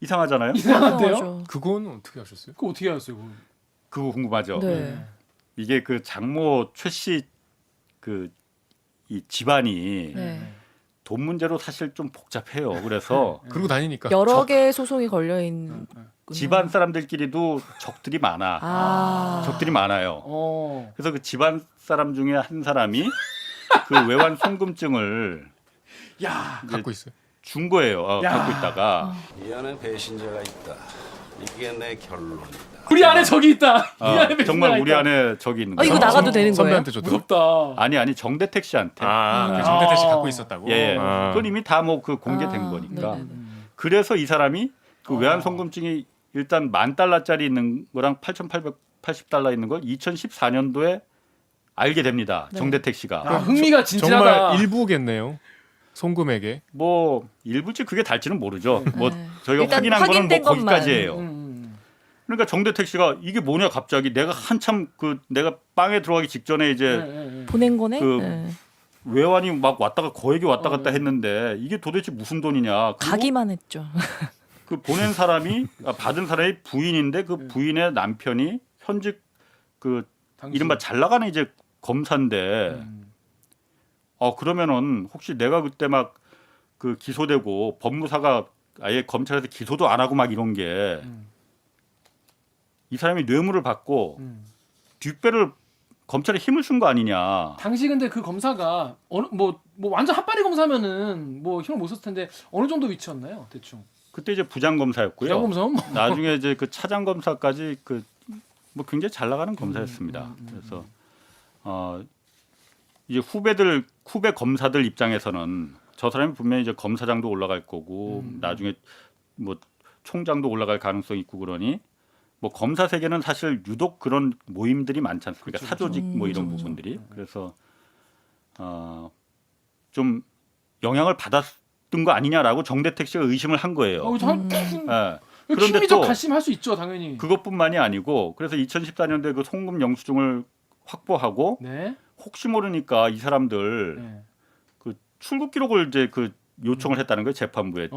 이상하잖아요. 이상한데요? 이상하죠. 그건 어떻게 하셨어요? 그거 어떻게 알았어요? 그거? 그거 궁금하죠. 네. 이게 그 장모 최 씨 그 이 집안이 네. 돈 문제로 사실 좀 복잡해요. 그래서 그러고 다니니까. 여러 개의 소송이 걸려 있는 집안 사람들끼리도 적들이 많아. 아. 적들이 많아요. 어. 그래서 그 집안 사람 중에 한 사람이 그 외환 송금증을 야. 이제 갖고 있어요. 준 거예요. 야. 갖고 있다가 이 안에 배신자가 있다. 이게 내 결론이다. 우리 안에 적이 있다. 우리 안에 배신자가 정말 우리 있다. 안에 저기 있는 아, 거예요. 이거 나가도 되는 거예요? 선배한테 줬더라. 무섭다. 아니 정대택 씨한테. 그 정대태 씨 갖고 있었다고. 예. 아. 그건 이미 다 뭐 그 공개된 아, 거니까. 네네네. 그래서 이 사람이 그 외환 송금증이 일단 $10,000짜리 있는 거랑 8,880달러 있는 걸 2014년도에 알게 됩니다. 네. 정대택 씨가. 아, 흥미가 진진하다. 정말 일부겠네요. 송금액에. 뭐 일부지 그게 달지는 모르죠. 뭐 네. 저희가 일단 확인한 거는 뭐 확인된 것만. 거기까지예요. 그러니까 정대택 씨가 이게 뭐냐 갑자기 내가 한참 그 내가 빵에 들어가기 직전에 이제 보낸 거네. 그 네. 외환이 막 왔다가 거액이 왔다 갔다 했는데 이게 도대체 무슨 돈이냐. 그리고 가기만 했죠. 그 보낸 사람이 받은 사람이 부인인데 그 부인의 남편이 현직 그 이른바 잘 나가는 이제 검사인데 그러면은 혹시 내가 그때 막 그 기소되고 법무사가 아예 검찰에서 기소도 안 하고 막 이런 게 이 사람이 뇌물을 받고 뒷배를 검찰에 힘을 쓴 거 아니냐. 당시 근데 그 검사가 어느 뭐 완전 핫바리 검사면은 뭐 힘을 못 썼을 텐데 어느 정도 위치였나요? 대충. 그때 이제 부장 검사였고요. 부장 검사는 뭐. 나중에 이제 그 차장 검사까지 그 뭐 굉장히 잘 나가는 검사였습니다. 그래서 이제 후배 검사들 입장에서는 저 사람이 분명히 이제 검사장도 올라갈 거고 나중에 뭐 총장도 올라갈 가능성이 있고 그러니 뭐 검사 세계는 사실 유독 그런 모임들이 많지 않습니까? 그렇죠, 사조직 뭐 이런 부분들이. 그래서 좀 영향을 받았던 거 아니냐라고 정대택 씨가 의심을 한 거예요. 예. 그런데 심리적 또 가심할 수 있죠, 당연히. 그것뿐만이 아니고 그래서 2014년도에 그 송금 영수증을 확보하고 네. 혹시 모르니까 이 사람들 네. 그 출국 기록을 이제 그 요청을 했다는 거예요 재판부에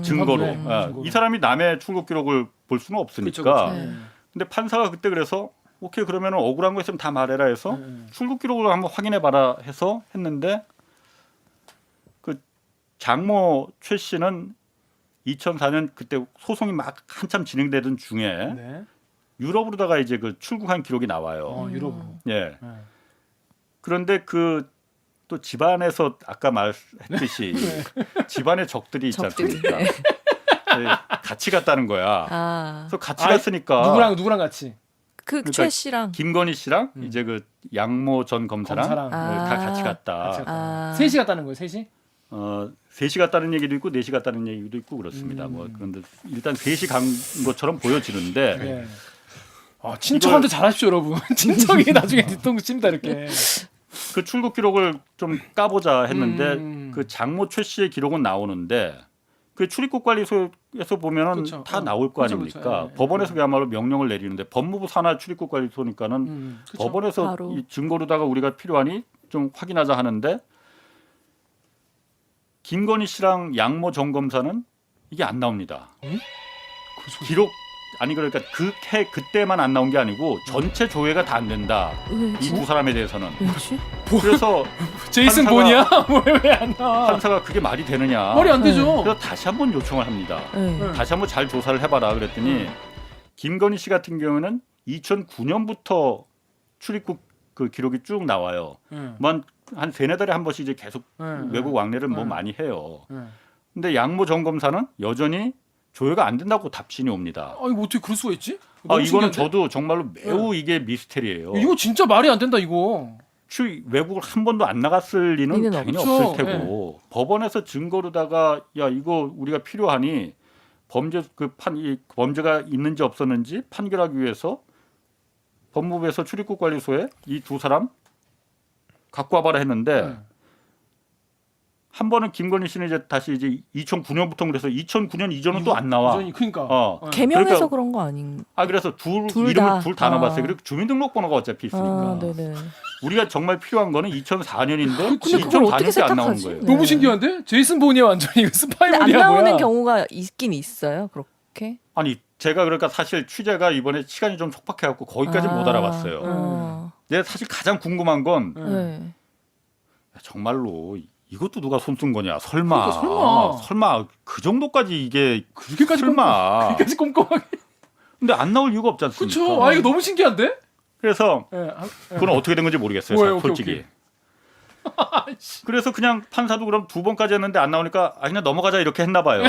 증거로. 네, 예. 증거로. 이 사람이 남의 출국 기록을 볼 수는 없으니까. 그쵸, 그쵸. 네. 근데 판사가 그때 그래서 오케이 그러면은 억울한 거 있으면 다 말해라 해서 네. 출국 기록을 한번 확인해 봐라 해서 했는데 그 장모 최 씨는 2004년 그때 소송이 막 한참 진행되던 중에 네. 유럽으로다가 이제 그 출국한 기록이 나와요. 유럽으로. 예. 네. 그런데 그 또 집안에서 아까 말했듯이 집안의 적들이 있지 적들이, 않습니까? 네. 네, 같이 갔다는 거야. 아. 그래서 같이 아, 갔으니까 누구랑 같이? 그 그러니까 최 씨랑. 김건희 씨랑 이제 그 양모 전 검사랑, 검사랑. 다 같이 갔다. 같이 갔다. 아. 셋이 갔다는 거예요, 셋이? 3시 갔다는 얘기도 있고 4시 갔다는 얘기도 있고 그렇습니다. 뭐 그런데 일단 3시 간 것처럼 보여지는데 네. 친척한테 잘하십시오, 여러분. 친척이 나중에 뒤통수 칩니다, 이렇게. 그 출국 기록을 좀 까보자 했는데 그 그 장모 최 씨의 기록은 나오는데 그 출입국 관리소에서 보면은 그쵸. 다 나올 거 그쵸, 아닙니까? 그쵸. 예, 법원에서 그야말로 명령을 내리는데 법무부 산하 출입국 관리소니까는 그쵸. 법원에서 바로. 이 증거로다가 우리가 필요하니 좀 확인하자 하는데 김건희 씨랑 양모 전 검사는 이게 안 나옵니다. 기록 아니 그러니까 그때만 안 나온 게 아니고 전체 조회가 다 안 된다. 이 두 사람에 대해서는. 왜지? 그래서 제이슨 판사가- 본이야? 왜 안 나와? 판사가 그게 말이 되느냐. 말이 안 되죠. 그래서 다시 한번 요청을 합니다. 네. 다시 한번 잘 조사를 해봐라 그랬더니 김건희 씨 같은 경우는 2009년부터 출입국 그 기록이 쭉 나와요. 한 3-4달에 한 번씩 이제 계속 외국 왕래를 뭐 많이 해요. 근데 양모 전 검사는 여전히 조회가 안 된다고 답신이 옵니다. 이거 어떻게 그럴 수가 있지? 너무 이거는 신기한데? 저도 정말로 매우 이게 미스테리예요. 이거 진짜 말이 안 된다, 이거. 외국을 한 번도 안 나갔을 리는 리는 당연히 없죠. 없을 테고 법원에서 증거로다가 야 이거 우리가 필요하니 범죄가 있는지 없었는지 판결하기 위해서 법무부에서 출입국 관리소에 이 두 사람 갖고 와봐라 했는데 네. 한 번은 김건희 씨는 이제 다시 이제 2009년부터 그래서 2009년 이전은 또 안 나와. 이전이 그러니까. 어. 개명해서 그러니까- 그런 거 아닌? 그래서 둘 이름을 다. 둘 다 아. 넣어봤어요. 그리고 주민등록번호가 어차피 있으니까. 아, 네네. 우리가 정말 필요한 거는 2004년인데 근데 그걸 어떻게 2004년에 안 나오는 세탁하지? 거예요. 네. 너무 신기한데? 제이슨 본이야 완전히 이거 근데 안 스파이볼이야 나오는 뭐야? 경우가 있긴 있어요. 그렇게? 아니 제가 그러니까 사실 취재가 이번에 시간이 좀 촉박해갖고 거기까지 못 알아봤어요. 근데 사실 가장 궁금한 건 네. 정말로 이것도 누가 손쓴 거냐? 설마. 그러니까 설마. 그 정도까지 이게 그렇게까지 설마. 그렇게까지 꼼꼼하게. 근데 안 나올 이유가 없지 않습니까? 그렇죠. 아 이거 너무 신기한데? 그래서 예. 그건 어떻게 된 건지 모르겠어요. 뭐예요? 솔직히. 오케이. 그래서 그냥 판사도 그럼 2번까지 했는데 안 나오니까 그냥 넘어가자 이렇게 했나 봐요.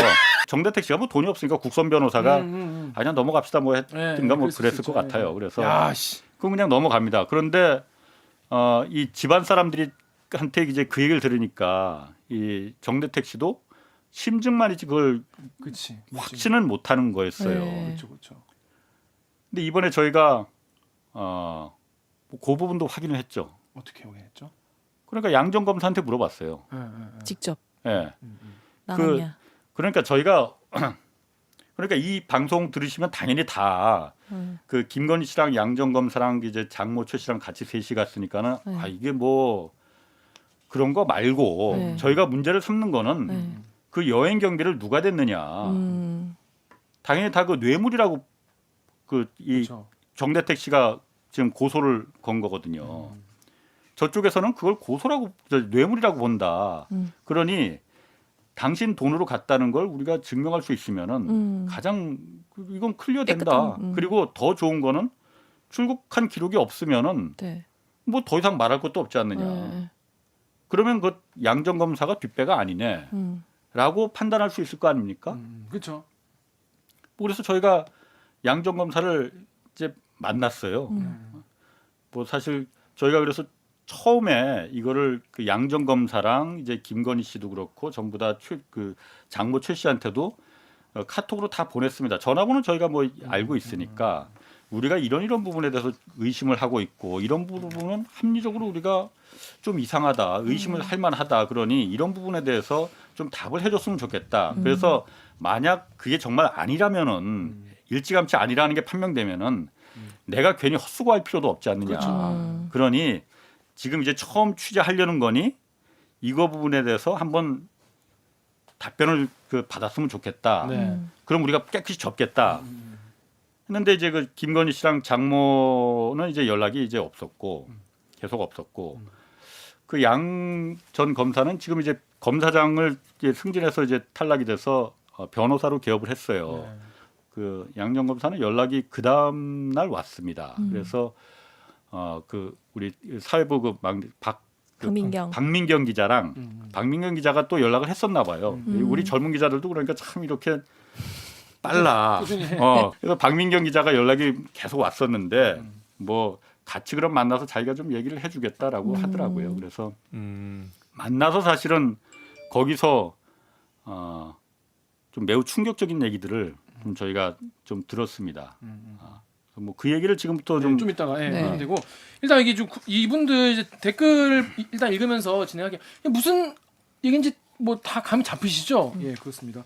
정대택 씨가 뭐 돈이 없으니까 국선 변호사가 그냥 넘어갑시다 뭐 했든가 뭐 그랬을 그랬을 수 것 있죠. 같아요. 그래서 야 씨. 그럼 그냥 넘어갑니다. 그런데 이 집안 사람들이 한테 이제 그 얘기를 들으니까 이 정대택 씨도 심증만이지 그걸 그렇지. 확신은 못하는 거였어요. 네. 그렇죠, 그렇죠. 근데 이번에 저희가 그 부분도 확인을 했죠. 어떻게 확인했죠? 그러니까 양정 검사한테 물어봤어요. 직접 예. 나가냐? 그러니까 저희가 그러니까 이 방송 들으시면 당연히 다 그 김건희 씨랑 양정 검사랑 이제 장모 최 씨랑 같이 셋이 갔으니까는 네. 이게 뭐 그런 거 말고 네. 저희가 문제를 삼는 거는 네. 그 여행 경비를 누가 댔느냐. 당연히 다 그 뇌물이라고 그 이 그렇죠. 정대택 씨가 지금 고소를 건 거거든요. 저쪽에서는 그걸 고소라고 뇌물이라고 본다. 그러니 당신 돈으로 갔다는 걸 우리가 증명할 수 있으면은 가장 이건 클리어된다. 깨끗한, 그리고 더 좋은 거는 출국한 기록이 없으면은 네. 뭐 더 이상 말할 것도 없지 않느냐. 네. 그러면 그 양정 검사가 뒷배가 아니네라고 판단할 수 있을 거 아닙니까? 그렇죠. 그래서 저희가 양정 검사를 이제 만났어요. 뭐 사실 저희가 그래서 처음에 이거를 그 양정 검사랑 이제 김건희 씨도 그렇고 전부 다 그 장모 최 씨한테도 카톡으로 다 보냈습니다. 전화번호 저희가 뭐 알고 있으니까 우리가 이런 부분에 대해서 의심을 하고 있고 이런 부분은 합리적으로 우리가 좀 이상하다, 의심을 할 만하다. 그러니 이런 부분에 대해서 좀 답을 해줬으면 좋겠다. 그래서 만약 그게 정말 아니라면은 일찌감치 아니라는 게 판명되면은 내가 괜히 헛수고할 필요도 없지 않느냐. 그러니 지금 이제 처음 취재하려는 거니 이거 부분에 대해서 한번 답변을 받았으면 좋겠다. 네. 그럼 우리가 깨끗이 접겠다. 했는데 이제 그 김건희 씨랑 장모는 이제 연락이 이제 없었고 계속 없었고 그 양 전 검사는 지금 이제 검사장을 이제 승진해서 이제 탈락이 돼서 변호사로 개업을 했어요. 네. 그 양 전 검사는 연락이 그 다음 날 왔습니다. 그래서 그 우리 사회부 박민경 기자랑 박민경 기자가 또 연락을 했었나 봐요. 우리 젊은 기자들도 그러니까 참 이렇게 빨라. 꾸준히 해. 그래서 박민경 기자가 연락이 계속 왔었는데 뭐 같이 그럼 만나서 자기가 좀 얘기를 해주겠다라고 하더라고요. 그래서 만나서 사실은 거기서 좀 매우 충격적인 얘기들을 좀 저희가 좀 들었습니다. 뭐 그 얘기를 지금부터 좀 이따가 네. 하면 되고 일단 이게 좀 이분들 이제 댓글 일단 읽으면서 진행할게요. 무슨 얘기인지 뭐 다 감이 잡히시죠? 예, 그렇습니다.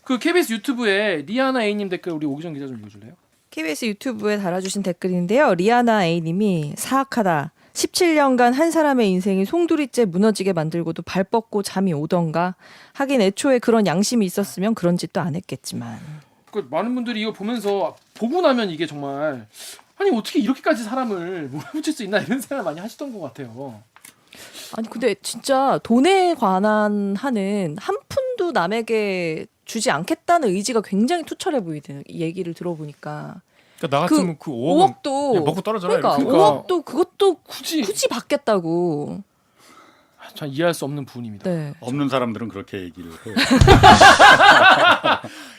그 KBS 유튜브에 리아나 A님 댓글 우리 오기정 기자 좀 읽어줄래요? KBS 유튜브에 달아주신 댓글인데요. 리아나 A님이 사악하다. 17년간 한 사람의 인생이 송두리째 무너지게 만들고도 발 뻗고 잠이 오던가. 하긴 애초에 그런 양심이 있었으면 그런 짓도 안 했겠지만. 그 많은 분들이 이거 보면서 보고 나면 이게 정말 아니 어떻게 이렇게까지 사람을 몰아붙일 수 있나 이런 생각을 많이 하시던 것 같아요. 아니 근데 진짜 돈에 관한 하는 한 푼도 남에게 주지 않겠다는 의지가 굉장히 투철해 보이대요. 이 얘기를 들어보니까. 그러니까 나 같으면 그 5억은 5억도 먹고 떨어져라. 그러니까 이렇게. 5억도 그것도 굳이 받겠다고. 참 이해할 수 없는 부분입니다. 네. 없는 사람들은 그렇게 얘기를 해요.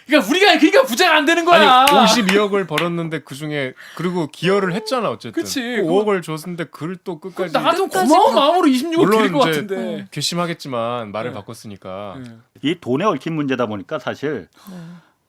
그러니까 부자가 안 되는 거야. 아니 52억을 벌었는데 그 중에 그리고 기여를 했잖아 어쨌든. 그치. 5억을 줬는데 그글 또 끝까지. 나도 고마운 마음으로 26억 물론 드릴 것 이제 같은데. 괘씸하겠지만 말을 바꿨으니까. 이 돈에 얽힌 문제다 보니까 사실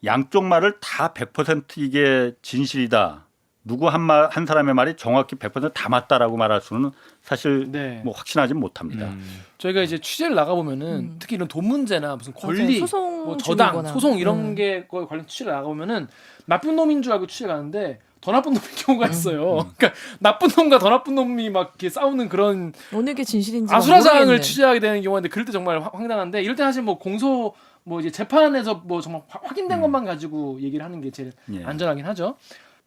양쪽 말을 다 100% 이게 진실이다. 누구 한 사람의 말이 정확히 100%다 맞다라고 말할 수는 사실 네. 뭐 확신하지는 못합니다. 저희가 이제 취재를 나가 보면은 특히 이런 돈 문제나 무슨 권리, 맞아요. 소송 뭐 저당, 중이거나. 소송 이런 게 거에 관련 취재를 나가 보면은 나쁜 놈인 줄 알고 취재 가는데 더 나쁜 놈인 경우가 있어요. 그러니까 나쁜 놈과 더 나쁜 놈이 막 이렇게 싸우는 그런 어느 게 진실인지 아수라장을 취재하게 되는 경우인데 그럴 때 정말 황당한데 이럴 때 사실 뭐 공소 뭐 이제 재판에서 뭐 정말 확인된 것만 가지고 얘기를 하는 게 제일 예. 안전하긴 하죠.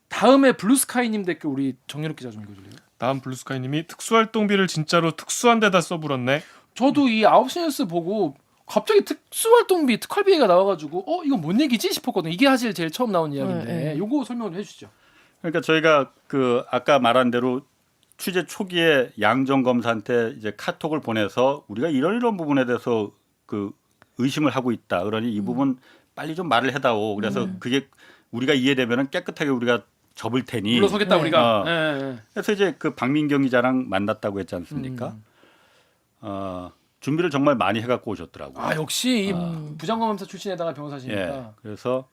다음에 블루스카이님 댓글 우리 정연욱 기자 좀 읽어줄래요? 다음 블루스카이님이 특수활동비를 진짜로 특수한 데다 써불었네. 저도 이 9시 뉴스 보고 갑자기 특수활동비 특활비가 나와가지고 이건 뭔 얘기지 싶었거든요. 이게 사실 제일 처음 나온 이야기인데 네. 요거 설명을 해주시죠. 그러니까 저희가 그 아까 말한 대로 취재 초기에 양정 검사한테 이제 카톡을 보내서 우리가 이런 부분에 대해서 그 의심을 하고 있다. 그러니 이 부분 빨리 좀 말을 해다오. 그래서 그게 우리가 이해되면은 깨끗하게 우리가 접을 테니. 물러서겠다 네. 우리가. 어. 예. 그래서 이제 그 박민경 기자랑 만났다고 했지 않습니까? 준비를 정말 많이 해갖고 오셨더라고요. 아 역시 이 부장검사 출신에다가 변호사시니까. 예. 그래서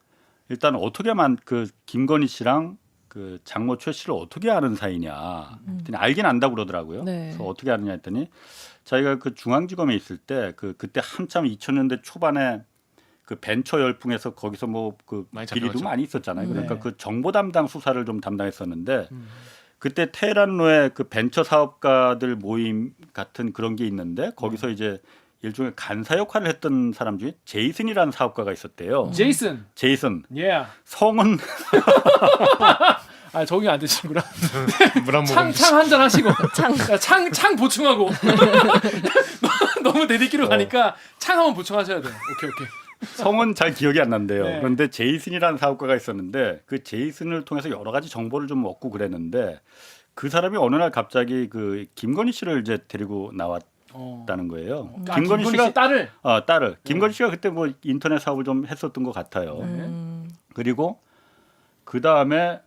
일단 어떻게만 그 김건희 씨랑 그 장모 최 씨를 어떻게 아는 사이냐. 그랬더니 알긴 안다고 그러더라고요. 네. 그래서 어떻게 아느냐 했더니 저희가 그 중앙지검에 있을 때 그때 한참 2000년대 초반에 그 벤처 열풍에서 거기서 뭐 그 많이 비리도 잡혀갔죠. 많이 있었잖아요. 그러니까 네. 그 정보 담당 수사를 좀 담당했었는데 그때 테헤란로에 그 벤처 사업가들 모임 같은 그런 게 있는데 거기서 이제 일종의 간사 역할을 했던 사람 중에 제이슨이라는 사업가가 있었대요. 제이슨. 제이슨 예. 성은 아 적응 안 되시는구나. 물 한 모금. 창 한 잔 하시고 창 보충하고 너무 대디기로 가니까 창 한번 보충하셔야 돼요. 오케이. 성은 잘 기억이 안 난대요. 네. 그런데 제이슨이라는 사업가가 있었는데 그 제이슨을 통해서 여러 가지 정보를 좀 얻고 그랬는데 그 사람이 어느 날 갑자기 그 김건희 씨를 이제 데리고 나왔다는 거예요. 김건희 씨 딸을. 딸을. 김건희 씨가 그때 뭐 인터넷 사업을 좀 했었던 것 같아요. 그리고 그 다음에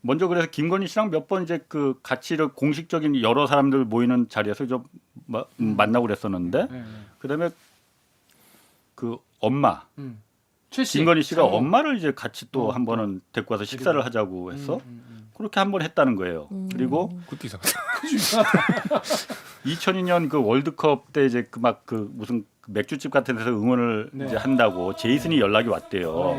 먼저 그래서 김건희 씨랑 몇 번 이제 그 같이 공식적인 여러 사람들 모이는 자리에서 좀 만나고 그랬었는데 그다음에 그 엄마 최 씨. 김건희 씨가 장모. 엄마를 이제 같이 또 한 번은 데리고 와서 식사를 하자고 해서 그렇게 한 번 했다는 거예요. 그리고 그것도 이상하다. 2002년 그 월드컵 때 이제 그 막 그 무슨 맥주집 같은 데서 응원을 네. 이제 한다고 제이슨이 연락이 왔대요.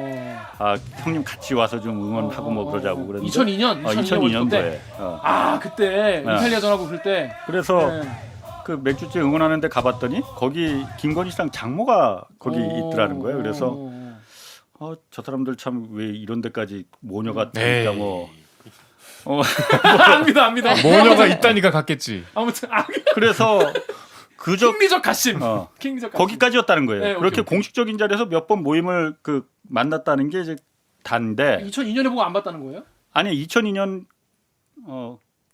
아 형님 같이 와서 좀 응원하고 뭐 그러자고 그랬는데 2002년 2002년도에 그때 이탈리아전하고 그럴 때. 그래서 네. 그 맥주집 응원하는데 가봤더니 거기 김건희 씨랑 장모가 거기 있더라는 거예요. 그래서 저 사람들 참 왜 이런 데까지 모녀가 되니까 뭐 안 믿어. 모녀가 있다니까 갔겠지. 아무튼 그래서 그저 킹리적 가심. 어, 킹리적 가심. 거기까지였다는 거예요. 네, 그렇게 오케이. 공식적인 자리에서 몇 번 모임을 그 만났다는 게 이제 단데 2002년에 보고 안 봤다는 거예요? 아니 2002년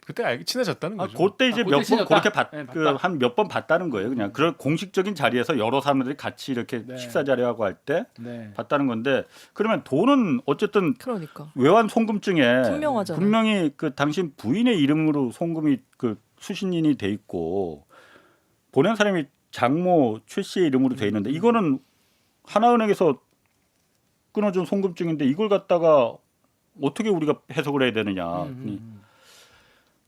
그때 친해졌다는 거죠. 그때 이제 그때 몇 번 친해졌다? 그렇게 네, 봤다. 한 몇 번 봤다는 거예요. 그냥 그런 공식적인 자리에서 여러 사람들이 같이 이렇게 네. 식사 자리하고 할 때 네. 봤다는 건데 그러면 돈은 어쨌든 그러니까. 외환 송금증에 분명하잖아요. 분명히 그 당신 부인의 이름으로 송금이 그 수신인이 돼 있고 보낸 사람이 장모 최 씨의 이름으로 돼 있는데 이거는 하나은행에서 끊어준 송금증인데 이걸 갖다가 어떻게 우리가 해석을 해야 되느냐.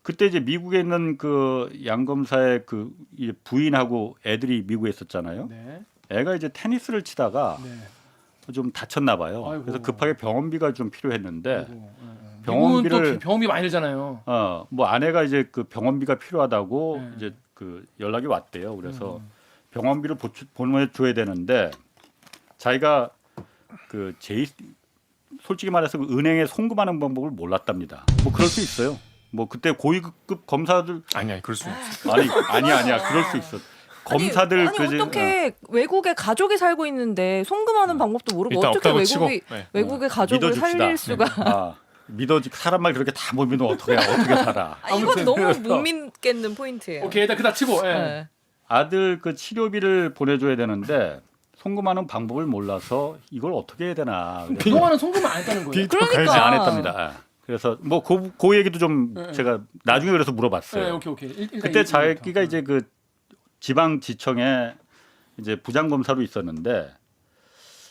그때 이제 미국에 있는 그 양 검사의 그 이제 부인하고 애들이 미국에 있었잖아요. 네. 애가 이제 테니스를 치다가 네. 좀 다쳤나 봐요. 아이고. 그래서 급하게 병원비가 좀 필요했는데 병원비를 병원비를 또 병원비 많이 들잖아요. 뭐 아내가 이제 그 병원비가 필요하다고 네. 이제 그 연락이 왔대요. 그래서 병원비를 보내줘야 되는데 자기가 그 솔직히 말해서 그 은행에 송금하는 방법을 몰랐답니다. 뭐 그럴 수 있어요. 뭐 그때 고위급 검사들 아니야, 그럴 수 없어. 아니야 그럴 수 있어. 검사들 아니 그지- 어떻게 외국에 가족이 살고 있는데 송금하는 방법도 모르고 일단 어떻게 없다고 외국이 치고. 네. 외국의 가족을 믿어줍시다. 살릴 수가? 믿어지 사람 말 그렇게 다 못 믿으면 어떻게 살아? 이건 너무 못 믿겠는 포인트예요. 오케이, 일단 그다 치고. 예. 네. 아들 그 치료비를 보내줘야 되는데 송금하는 방법을 몰라서 이걸 어떻게 해야 되나. 그래서 그동안은 송금을 안 했다는 거예요. 비행기 타고 그러니까. 가야지. 안 했답니다. 예. 그래서 뭐 그 얘기도 좀 네. 제가 나중에 그래서 물어봤어요. 네, 오케이. 일단 그때 이 자기가 부분부터. 이제 그 지방지청에 이제 부장검사로 있었는데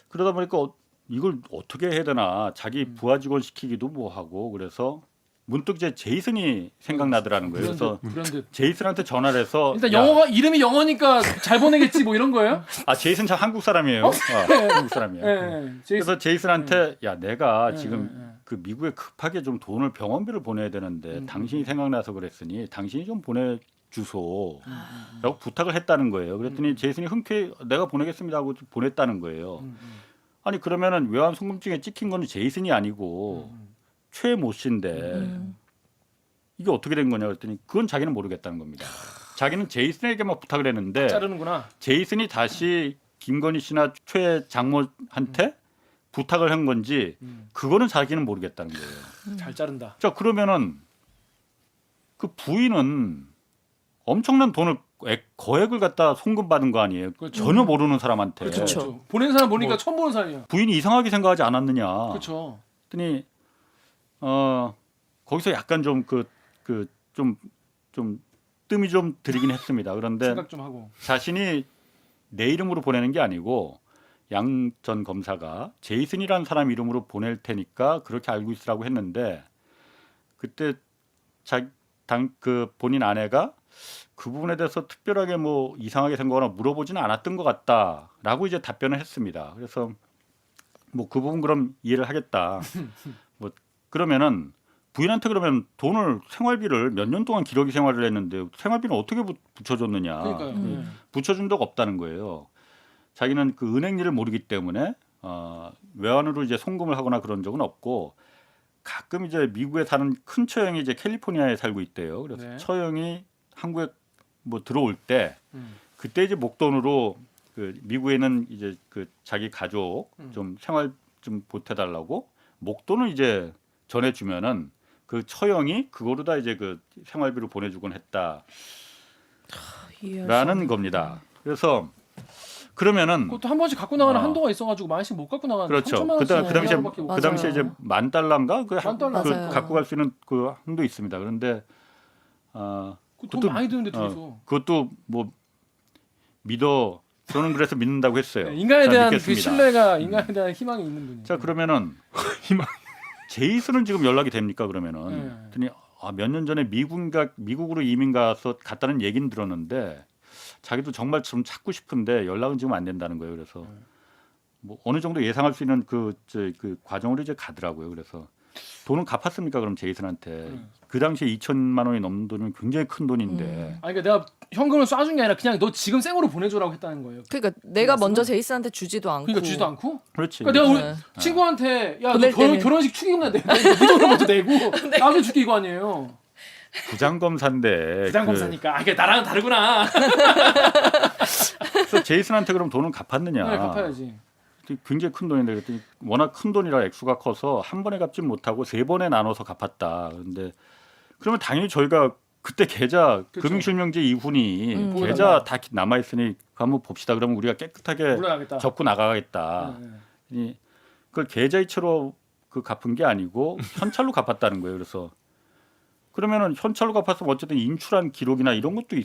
그러다 보니까 이걸 어떻게 해야 되나 자기 부하 직원 시키기도 뭐하고 그래서 문득 이제 제이슨이 생각나더라는 거예요. 그래서 브랜드. 제이슨한테 전화를 해서 일단 야, 영어가 이름이 영어니까 잘 보내겠지 뭐 이런 거예요? 제이슨 참 한국 사람이에요. 한국 사람이에요. 네. 그래서 제이슨한테 야 내가 네, 지금 네, 네. 그 미국에 급하게 좀 돈을 병원비를 보내야 되는데 당신이 생각나서 그랬으니 당신이 좀 보내주소라고 부탁을 했다는 거예요. 그랬더니 제이슨이 흔쾌히 내가 보내겠습니다 하고 보냈다는 거예요. 아니 그러면은 외환 송금증에 찍힌 거는 제이슨이 아니고 최 모 씨인데 이게 어떻게 된 거냐 그랬더니 그건 자기는 모르겠다는 겁니다. 자기는 제이슨에게만 부탁을 했는데 자르는구나. 제이슨이 다시 김건희 씨나 최 장모한테 부탁을 한 건지 그거는 자기는 모르겠다는 거예요. 잘 자른다. 자 그러면은 그 부인은 엄청난 돈을 거액을 갖다 송금받은 거 아니에요. 그렇죠. 전혀 모르는 사람한테. 그렇죠. 보낸 사람 보니까 뭐- 처음 보는 사람이야. 부인이 이상하게 생각하지 않았느냐. 그렇죠. 그랬더니 거기서 약간 좀 좀 뜸이 좀 들이긴 했습니다. 그런데 생각 좀 하고. 자신이 내 이름으로 보내는 게 아니고 양 전 검사가 제이슨이라는 사람 이름으로 보낼 테니까 그렇게 알고 있으라고 했는데 그때 그 본인 아내가 그 부분에 대해서 특별하게 뭐 이상하게 생각하거나 물어보지는 않았던 것 같다라고 이제 답변을 했습니다. 그래서 뭐 그 부분 그럼 이해를 하겠다. 뭐 그러면은 부인한테 그러면 돈을 생활비를 몇 년 동안 기러기 생활을 했는데 생활비는 어떻게 붙여줬느냐. 그러니까요. 네. 붙여준 적 없다는 거예요. 자기는 그 은행 일을 모르기 때문에 외환으로 이제 송금을 하거나 그런 적은 없고 가끔 이제 미국에 사는 큰 처형이 이제 캘리포니아에 살고 있대요. 그래서 네. 처형이 한국에 뭐 들어올 때 음. 그때 이제 목돈으로 그 미국에는 이제 그 자기 가족 좀 생활 좀 보태달라고 목돈을 이제 전해주면은 그 처형이 그거로다 이제 그 생활비로 보내주곤 했다라는 겁니다. 그래서 그러면은 그것도 한 번씩 갖고 나가는 어. 한도가 있어가지고 많이씩 못 갖고 나가는. 그렇죠. 3천만 그 원씩 당시에 밖에 못 그 당시에 이제 맞아요. $10,000인가 $10,000 그 맞아요. 갖고 갈 수 있는 그 한도 있습니다. 그런데 돈 많이 드는데 둘이서. 그것도 뭐 믿어 저는 그래서 믿는다고 했어요. 네, 인간에 자, 대한 믿겠습니다. 그 신뢰가 인간에 대한 희망이 있는 분이. 자 그러면은 희망. 제이슨은 지금 연락이 됩니까 그러면은? 네. 그랬더니 몇 년 전에 미국으로 이민 가서 갔다는 얘기는 들었는데 자기도 정말 좀 찾고 싶은데 연락은 지금 안 된다는 거예요. 그래서 뭐 어느 정도 예상할 수 있는 그 과정으로 이제 가더라고요. 그래서 돈은 갚았습니까 그럼 제이슨한테? 그 당시에 2천만 원이 넘는 돈이면 굉장히 큰 돈인데. 아니 그러니까 내가 현금을 쏴준 게 아니라 그냥 너 지금 생으로 보내줘라고 했다는 거예요. 그러니까 내가 먼저 제이슨한테 주지도 않고. 그러니까 주지도 않고. 그렇지. 그러니까 내가 우리 네. 친구한테 야 너 보낼 때는- 결혼식 축의금이나 내. 네 돈을 먼저 내고 나중에 줄게 이거 아니에요. 부장검사인데. 부장검사니까. 아 이게 나랑은 다르구나. 그래서 제이슨한테 그럼 돈은 갚았느냐? 네, 갚아야지. 굉장히 큰 돈인데 그랬더니 워낙 큰 돈이라 액수가 커서 한 번에 갚지 못하고 세 번에 나눠서 갚았다. 그런데 그러면 당연히 저희가 그때 계좌 그렇죠. 금융실명제 이훈이 보여달라. 계좌 다 남아 있으니 한번 봅시다. 그러면 우리가 깨끗하게 물러나겠다. 접고 나가겠다. 네, 네. 이 그걸 계좌이체로 그 갚은 게 아니고 현찰로 갚았다는 거예요. 그래서 그러면은 현찰로 갚았으면 어쨌든 인출한 기록이나 이런 것도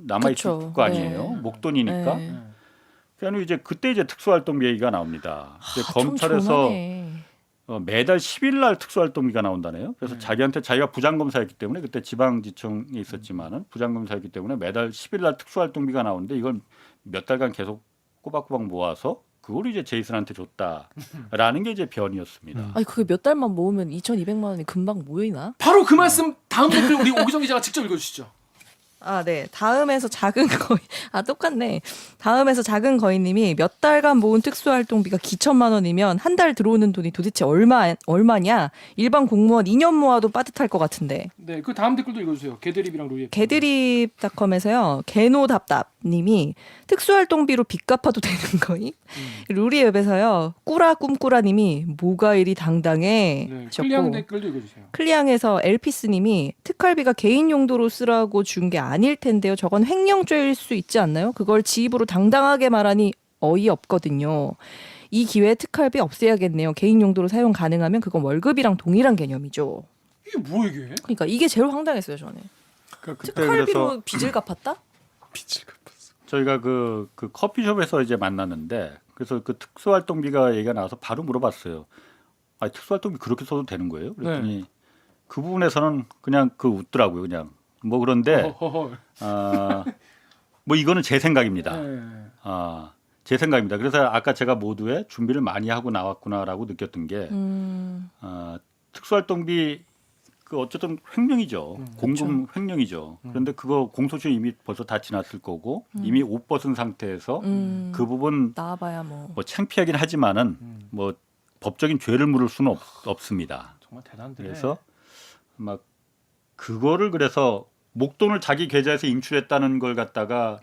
남아 있을 그쵸. 거 아니에요. 네. 목돈이니까. 네. 그러니까 이제 그때 이제 특수활동비 얘기가 나옵니다. 이제 좀 검찰에서 조만해. 매달 10일 날 특수활동비가 나온다네요. 그래서 자기한테 자기가 부장검사였기 때문에 그때 지방지청에 있었지만은 부장검사였기 때문에 매달 10일 날 특수활동비가 나오는데 이걸 몇 달간 계속 꼬박꼬박 모아서 그걸 이제 제이슨한테 줬다라는 게 이제 변이었습니다. 아니 그게 몇 달만 모으면 2,200만 원이 금방 모이나? 바로 그 말씀 다음 댓글 우리 오기정 기자가 직접 읽어주시죠. 아, 네. 다음에서 작은 거인. 아, 똑같네. 다음에서 작은 거인님이 몇 달간 모은 특수활동비가 기천만 원이면 한 달 들어오는 돈이 도대체 얼마냐? 일반 공무원 2년 모아도 빠듯할 것 같은데. 네, 그 다음 댓글도 읽어주세요. 개드립이랑 루이. 개드립닷컴에서요. 개노답답님이 특수활동비로 빚 갚아도 되는 거임? 루리앱에서요. 꾸라 꿈꾸라님이 뭐가 이리 당당해? 네, 하셨고. 클리앙 댓글도 읽어주세요. 클리앙에서 엘피스님이 특활비가 개인 용도로 쓰라고 준 게 아닐 텐데요. 저건 횡령죄일 수 있지 않나요? 그걸 지입으로 당당하게 말하니 어이없거든요. 이 기회에 특활비 없애야겠네요. 개인 용도로 사용 가능하면 그건 월급이랑 동일한 개념이죠. 이게 뭐야 이게? 그러니까 이게 제일 황당했어요 저는. 그때 특활비로 그래서 빚을 갚았다? 빚을 갚았어. 저희가 그 커피숍에서 이제 만났는데 그래서 그 특수활동비가 얘기가 나와서 바로 물어봤어요. 아, 특수활동비 그렇게 써도 되는 거예요? 그랬더니 그 부분에서는 그냥 웃더라고요. 그냥 뭐 그런데 허허허. 뭐 이거는 제 생각입니다. 네. 제 생각입니다. 그래서 아까 제가 모두에 준비를 많이 하고 나왔구나라고 느꼈던 게 특수활동비 그 어쨌든 횡령이죠. 공금 횡령이죠. 그런데 그거 공소시효 이미 벌써 다 지났을 거고 이미 옷 벗은 상태에서 그 부분 나와봐야 뭐. 창피하긴 하지만은 뭐 법적인 죄를 물을 수는 없습니다. 정말 대단한데. 그래서 막 그거를 그래서 목돈을 자기 계좌에서 인출했다는 걸 갖다가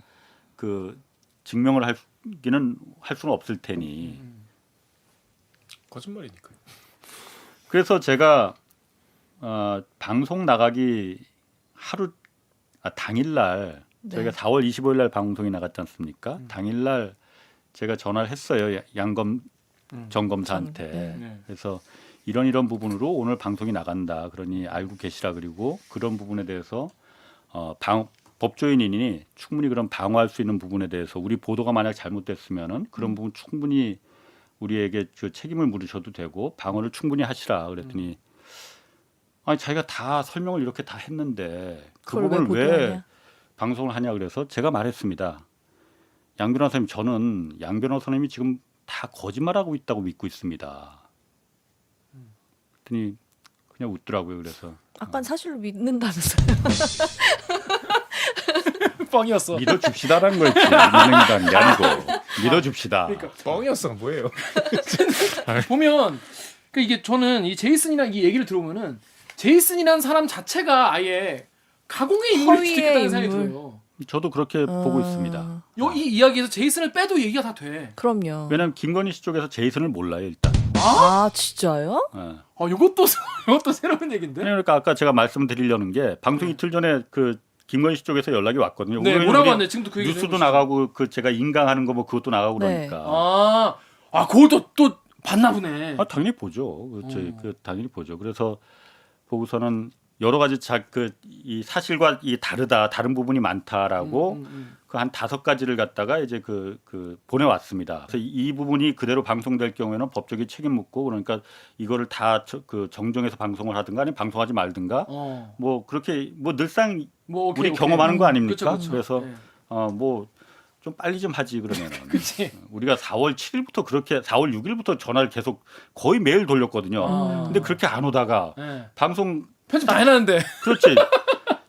그 증명을 할 수는 없을 테니 거짓말이니까요. 그래서 제가 방송 나가기 당일날 네. 저희가 4월 25일 날 방송이 나갔지 않습니까? 당일날 제가 전화를 했어요. 정검사한테. 네. 그래서 이런 부분으로 오늘 방송이 나간다. 그러니 알고 계시라. 그리고 그런 부분에 대해서 법조인이니 충분히 그런 방어할 수 있는 부분에 대해서 우리 보도가 만약 잘못됐으면은 그런 부분 충분히 우리에게 그 책임을 물으셔도 되고 방어를 충분히 하시라. 그랬더니 아니 자기가 다 설명을 이렇게 다 했는데 그 그걸 왜 부분을 왜 보도하냐? 방송을 하냐 그래서 제가 말했습니다. 양 변호사님 저는 양 변호사님이 지금 다 거짓말하고 있다고 믿고 있습니다. 그랬더니 그냥 웃더라고요. 그래서 아까 사실로 믿는다면서요. 뻥이었어. 믿어줍시다라는 거였지. 믿는다는 게 아니고 믿어줍시다. 그러니까 뻥이었어 뭐예요? 보면 그 이게 저는 이 제이슨이랑 이 얘기를 들어보면은 제이슨이라는 사람 자체가 아예 가공의 인물일 수도 허위의 있겠다는 생각이 인물. 들어요. 저도 그렇게 보고 있습니다. 이 이야기에서 제이슨을 빼도 얘기가 다 돼. 그럼요. 왜냐하면 김건희 씨 쪽에서 제이슨을 몰라요 일단. 아 진짜요? 예. 이것도 새로운 얘긴데. 그러니까 아까 제가 말씀드리려는 게 방송 이틀 전에 그 김건희 씨 쪽에서 연락이 왔거든요. 네, 우리 뭐라고 하는데 지금도 그 얘기 뉴스도 나가고 그 제가 인강하는 거 뭐 그것도 나가고 네. 그러니까. 그것도 또 봤나 보네. 당연히 보죠. 당연히 보죠. 그래서 보고서는 여러 가지 이 사실과 이 다른 부분이 많다라고 그 한 5가지를 갖다가 이제 보내왔습니다. 그래서 이 부분이 그대로 방송될 경우에는 법적인 책임 묻고 그러니까 이거를 다 정정해서 방송을 하든가 아니면 방송하지 말든가 뭐 그렇게 뭐 늘상 뭐 우리 경험하는 거 아닙니까? 그쵸. 그래서 네. 뭐 좀 빨리 좀 하지 그러면. 그치. 우리가 4월 7일부터 그렇게 4월 6일부터 전화를 계속 거의 매일 돌렸거든요. 근데 그렇게 안 오다가 네. 방송 편집 다 해놨는데. 그렇지.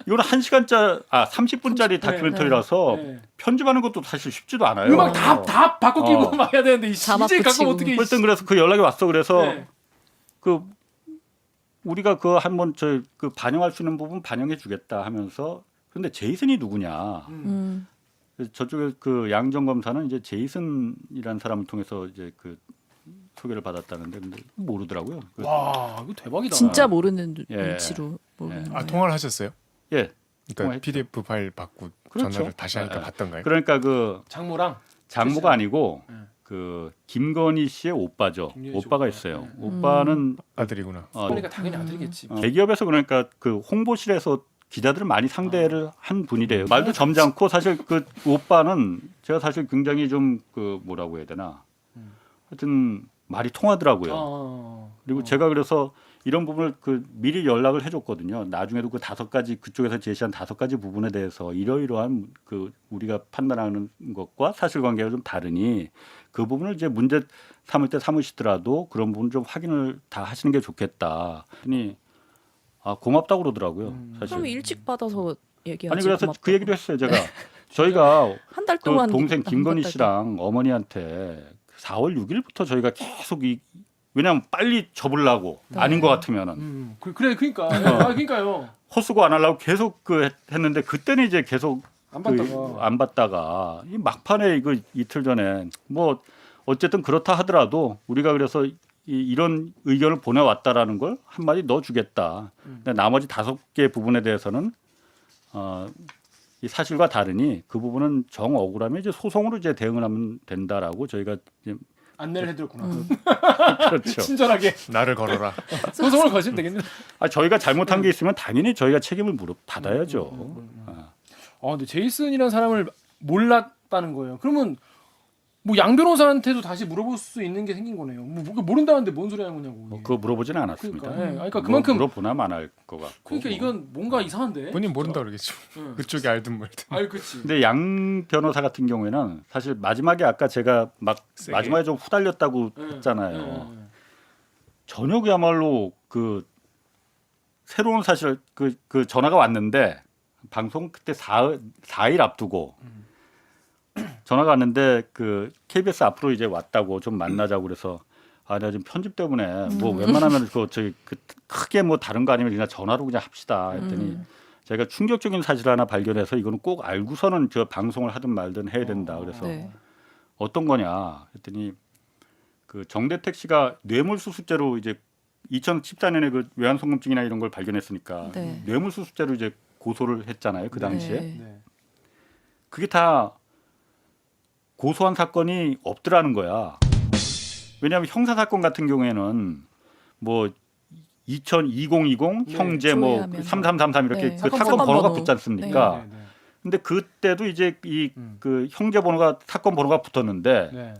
이거는 30분짜리 다큐멘터리라서 네. 편집하는 것도 사실 쉽지도 않아요. 음악 다 바꿔 끼고 막 해야 되는데 자막 이제 갖고 붙이고. 어떻게? 어쨌든 그래서 그 연락이 왔어. 그래서 네. 우리가 한번 반영할 수 있는 부분 반영해 주겠다 하면서 근데 제이슨이 누구냐? 저쪽에 양정 검사는 이제 제이슨이라는 사람을 통해서 이제 소개를 받았다는데 근데 모르더라고요. 와 이거 대박이다. 진짜 모르는 예. 눈치로 모르는 거예요. 통화를 하셨어요? 예. 그러니까 통화했죠. PDF 파일 받고 그렇죠. 전화를 다시 하니까 예. 받던가요? 그러니까 장모랑 장모가 아니고 네. 김건희 씨의 오빠죠. 김건희 씨 오빠가 오빠. 있어요. 오빠는 아들이구나. 그러니까 당연히 아들이겠지. 대기업에서 그러니까 홍보실에서 기자들을 많이 상대를 한 분이래요. 말도 점잖고 사실 오빠는 제가 사실 굉장히 좀 뭐라고 해야 되나. 하여튼 말이 통하더라고요. 그리고 제가 그래서 이런 부분을 미리 연락을 해줬거든요. 나중에도 5가지 그쪽에서 제시한 5가지 부분에 대해서 이러이러한 우리가 판단하는 것과 사실관계가 좀 다르니 그 부분을 이제 문제 삼을 때 삼으시더라도 그런 부분 좀 확인을 다 하시는 게 좋겠다. 그랬더니 고맙다고 그러더라고요. 사실. 그럼 일찍 받아서 얘기하지. 아니 그래서 고맙다고. 그 얘기도 했어요. 제가 저희가 한 달 동안 동생 김건희 안 씨랑 어머니한테 4월 6일부터 저희가 계속 왜냐하면 빨리 접으려고 아닌 것 같으면은 그러니까. 그러니까요. 헛수고 안 하려고 계속 했는데 그때는 이제 계속 안 받다가 이 막판에 이틀 전에 뭐 어쨌든 그렇다 하더라도 우리가 그래서 이런 의견을 보내왔다라는 걸 한마디 넣어주겠다. 근데 나머지 5개 부분에 대해서는 이 사실과 다르니 그 부분은 정 억울하면 이제 소송으로 이제 대응을 하면 된다라고 저희가 이제 안내를 해드렸구나. 그렇죠. 친절하게 나를 걸어라. 소송을 거시면 되겠네요. 저희가 잘못한 게 있으면 당연히 저희가 책임을 받아야죠. 근데 제이슨이라는 사람을 몰랐다는 거예요. 그러면 뭐 양 변호사한테도 다시 물어볼 수 있는 게 생긴 거네요. 뭐 모른다는데 뭔 소리 하는 거냐고. 이게. 그거 물어보지는 않았습니다. 그러니까, 예. 그러니까 그만큼 물어보나 만할 것 같고. 그러니까 이건 뭔가 이상한데. 본인 모른다 그러겠죠. 응. 그쪽이 알든 말든. 아유, 그렇지. 근데 양 변호사 같은 경우에는 사실 마지막에 아까 제가 막 세게. 마지막에 좀 후달렸다고 예, 했잖아요. 예, 예. 전혀 그야말로 그 새로운 사실 그 전화가 왔는데 방송 그때 4일 앞두고 전화가 왔는데 그 KBS 앞으로 이제 왔다고 좀 만나자고 그래서 내가 지금 편집 때문에 뭐 웬만하면 저기 크게 뭐 다른 거 아니면 그냥 전화로 그냥 합시다 했더니 제가 충격적인 사실 하나 발견해서 이거는 꼭 알고서는 저 방송을 하든 말든 해야 된다 그래서 네. 어떤 거냐 했더니 그 정대택 씨가 뇌물수수죄로 이제 2014년에 그 외환송금증이나 이런 걸 발견했으니까 네. 뇌물수수죄로 이제 고소를 했잖아요 그 당시에 네. 네. 그게 다 고소한 사건이 없더라는 거야. 왜냐하면 형사 사건 같은 경우에는 뭐 2020 네, 형제 뭐 조회하면 3333 이렇게 네. 그 사건 사건 번호가 번호. 붙지 않습니까? 네, 네, 근데 그때도 이제 이 음. 그 형제 번호가 사건 번호가 붙었는데 네.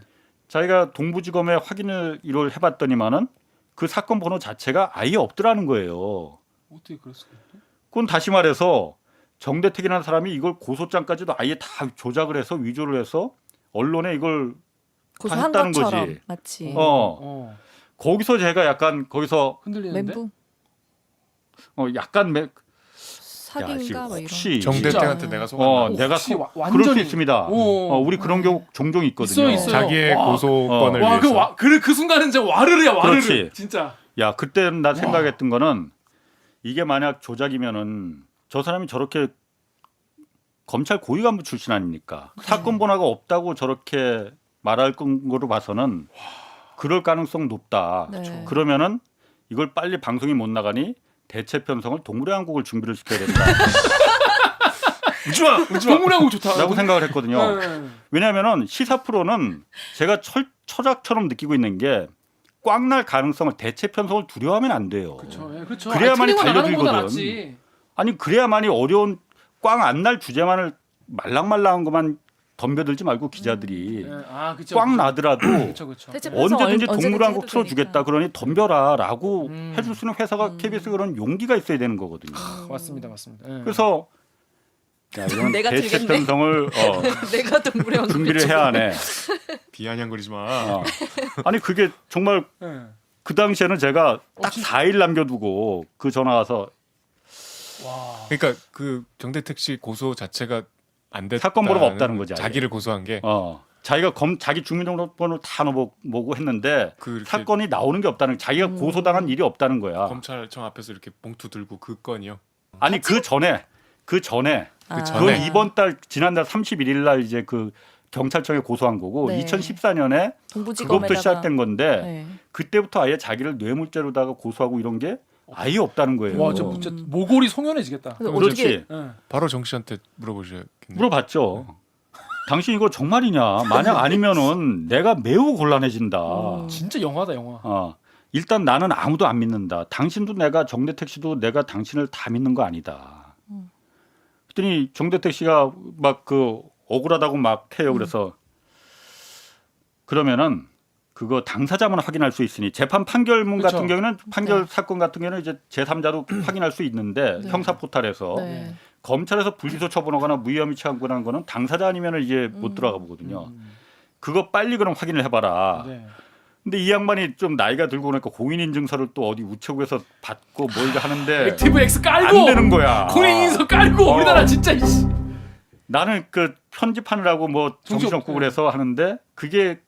자기가 동부지검에 확인을 이걸 해봤더니만은 그 사건 번호 자체가 아예 없더라는 거예요. 어떻게 그랬을까? 그건 다시 말해서 정대택이라는 사람이 이걸 고소장까지도 아예 다 조작을 해서 위조를 해서 언론에 이걸 고소한 했다는 것처럼 거지. 마치 거기서 제가 약간 거기서 흔들리는데. 멘붕 약간 사기인가 뭐 이런. 혹시 정대택한테 진짜. 내가 속았나? 내가 혹시 그럴 수 완전히- 있습니다. 오. 우리 그런 경우 종종 있거든요. 있어요. 자기의 와. 고소권을 와, 위해서. 그 순간은 진짜 와르르야 와르르. 그렇지. 진짜. 야, 그때는 나 생각했던 거는 이게 만약 조작이면은 저 사람이 저렇게 검찰 고위간부 출신 아닙니까? 사건 번호가 없다고 저렇게 말할 거로 봐서는 그럴 가능성 높다. 네. 그러면은 이걸 빨리 방송이 못 나가니 대체 편성을 동물의 왕국을 준비를 시켜야 된다. 우주마. 동물하고 좋다. 라고 생각을 했거든요. 네. 왜냐하면은 시사 프로는 제가 처작처럼 느끼고 있는 게 꽉 날 가능성을 대체 편성을 두려워하면 안 돼요. 그렇죠. 예, 그렇죠. 그래야만이 틀리고 나가는 달려들거든. 것보다 낫지. 아니 그래야만이 어려운 꽉 안 날 주제만을 말랑말랑한 것만 덤벼들지 말고 기자들이 예, 그렇죠. 꽉 나더라도 그렇죠, 그렇죠. 대체 예. 편성 언제든지 언제든지 동물왕국 해도 틀어주겠다 되니까. 그러니 덤벼라라고 음. 해줄 수 있는 회사가 KBS 그런 용기가 있어야 되는 거거든요. 맞습니다, 맞습니다. 예. 그래서 야, 이런 내가 대체 들겠네. 편성을 내가 동물의 왕국 준비를 해야 하네. 비아냥거리지 마. 아니 그게 정말 예. 그 당시에는 제가 딱 진짜? 4일 남겨두고 그 전화 와서 와. 그러니까 그 정대택 씨 고소 자체가 안 됐다. 사건 번호가 없다는 거지, 아예. 자기를 고소한 게 자기가 자기 주민등록번호 다 넣어보고 했는데 그 이렇게 사건이 나오는 게 없다는 자기가 고소당한 일이 없다는 거야. 검찰청 앞에서 이렇게 봉투 들고 그 건이요. 아니 그 전에 전에. 그 이번 달 지난달 31일 날 이제 그 경찰청에 고소한 거고 네. 2014년에 그것부터 시작된 건데 네. 그때부터 아예 자기를 뇌물죄로다가 고소하고 이런 게 아예 없다는 거예요. 와, 진짜 모골이 송연해지겠다. 근데 그렇지. 어떻게 예. 바로 정 씨한테 물어보셔야겠네요. 물어봤죠. 당신 이거 정말이냐? 만약 아니면은 내가 매우 곤란해진다. 진짜 영화다, 영화. 일단 나는 아무도 안 믿는다. 당신도 내가 정대택 씨도 내가 당신을 다 믿는 거 아니다. 그랬더니 정대택 씨가 막 그 억울하다고 막 해요. 그래서 그러면은 그거 당사자만 확인할 수 있으니 재판 판결문 그렇죠. 같은 경우는 판결 네. 사건 같은 경우는 이제 제3자도 확인할 수 있는데 네. 형사 포탈에서 네. 검찰에서 불기소 처분하거나 무혐의 처분하는 거는 당사자 아니면 이제 못 들어가 보거든요. 그거 빨리 그럼 확인을 해봐라. 네. 근데 이 양반이 좀 나이가 들고 그러니까 공인인증서를 또 어디 우체국에서 받고 뭐 이거 하는데 액티브 X 깔고 안 되는 거야. 공인인증서 깔고 우리나라 진짜 이씨. 나는 그 편집하느라고 뭐 정신없고 정신없고. 그래서 하는데 그게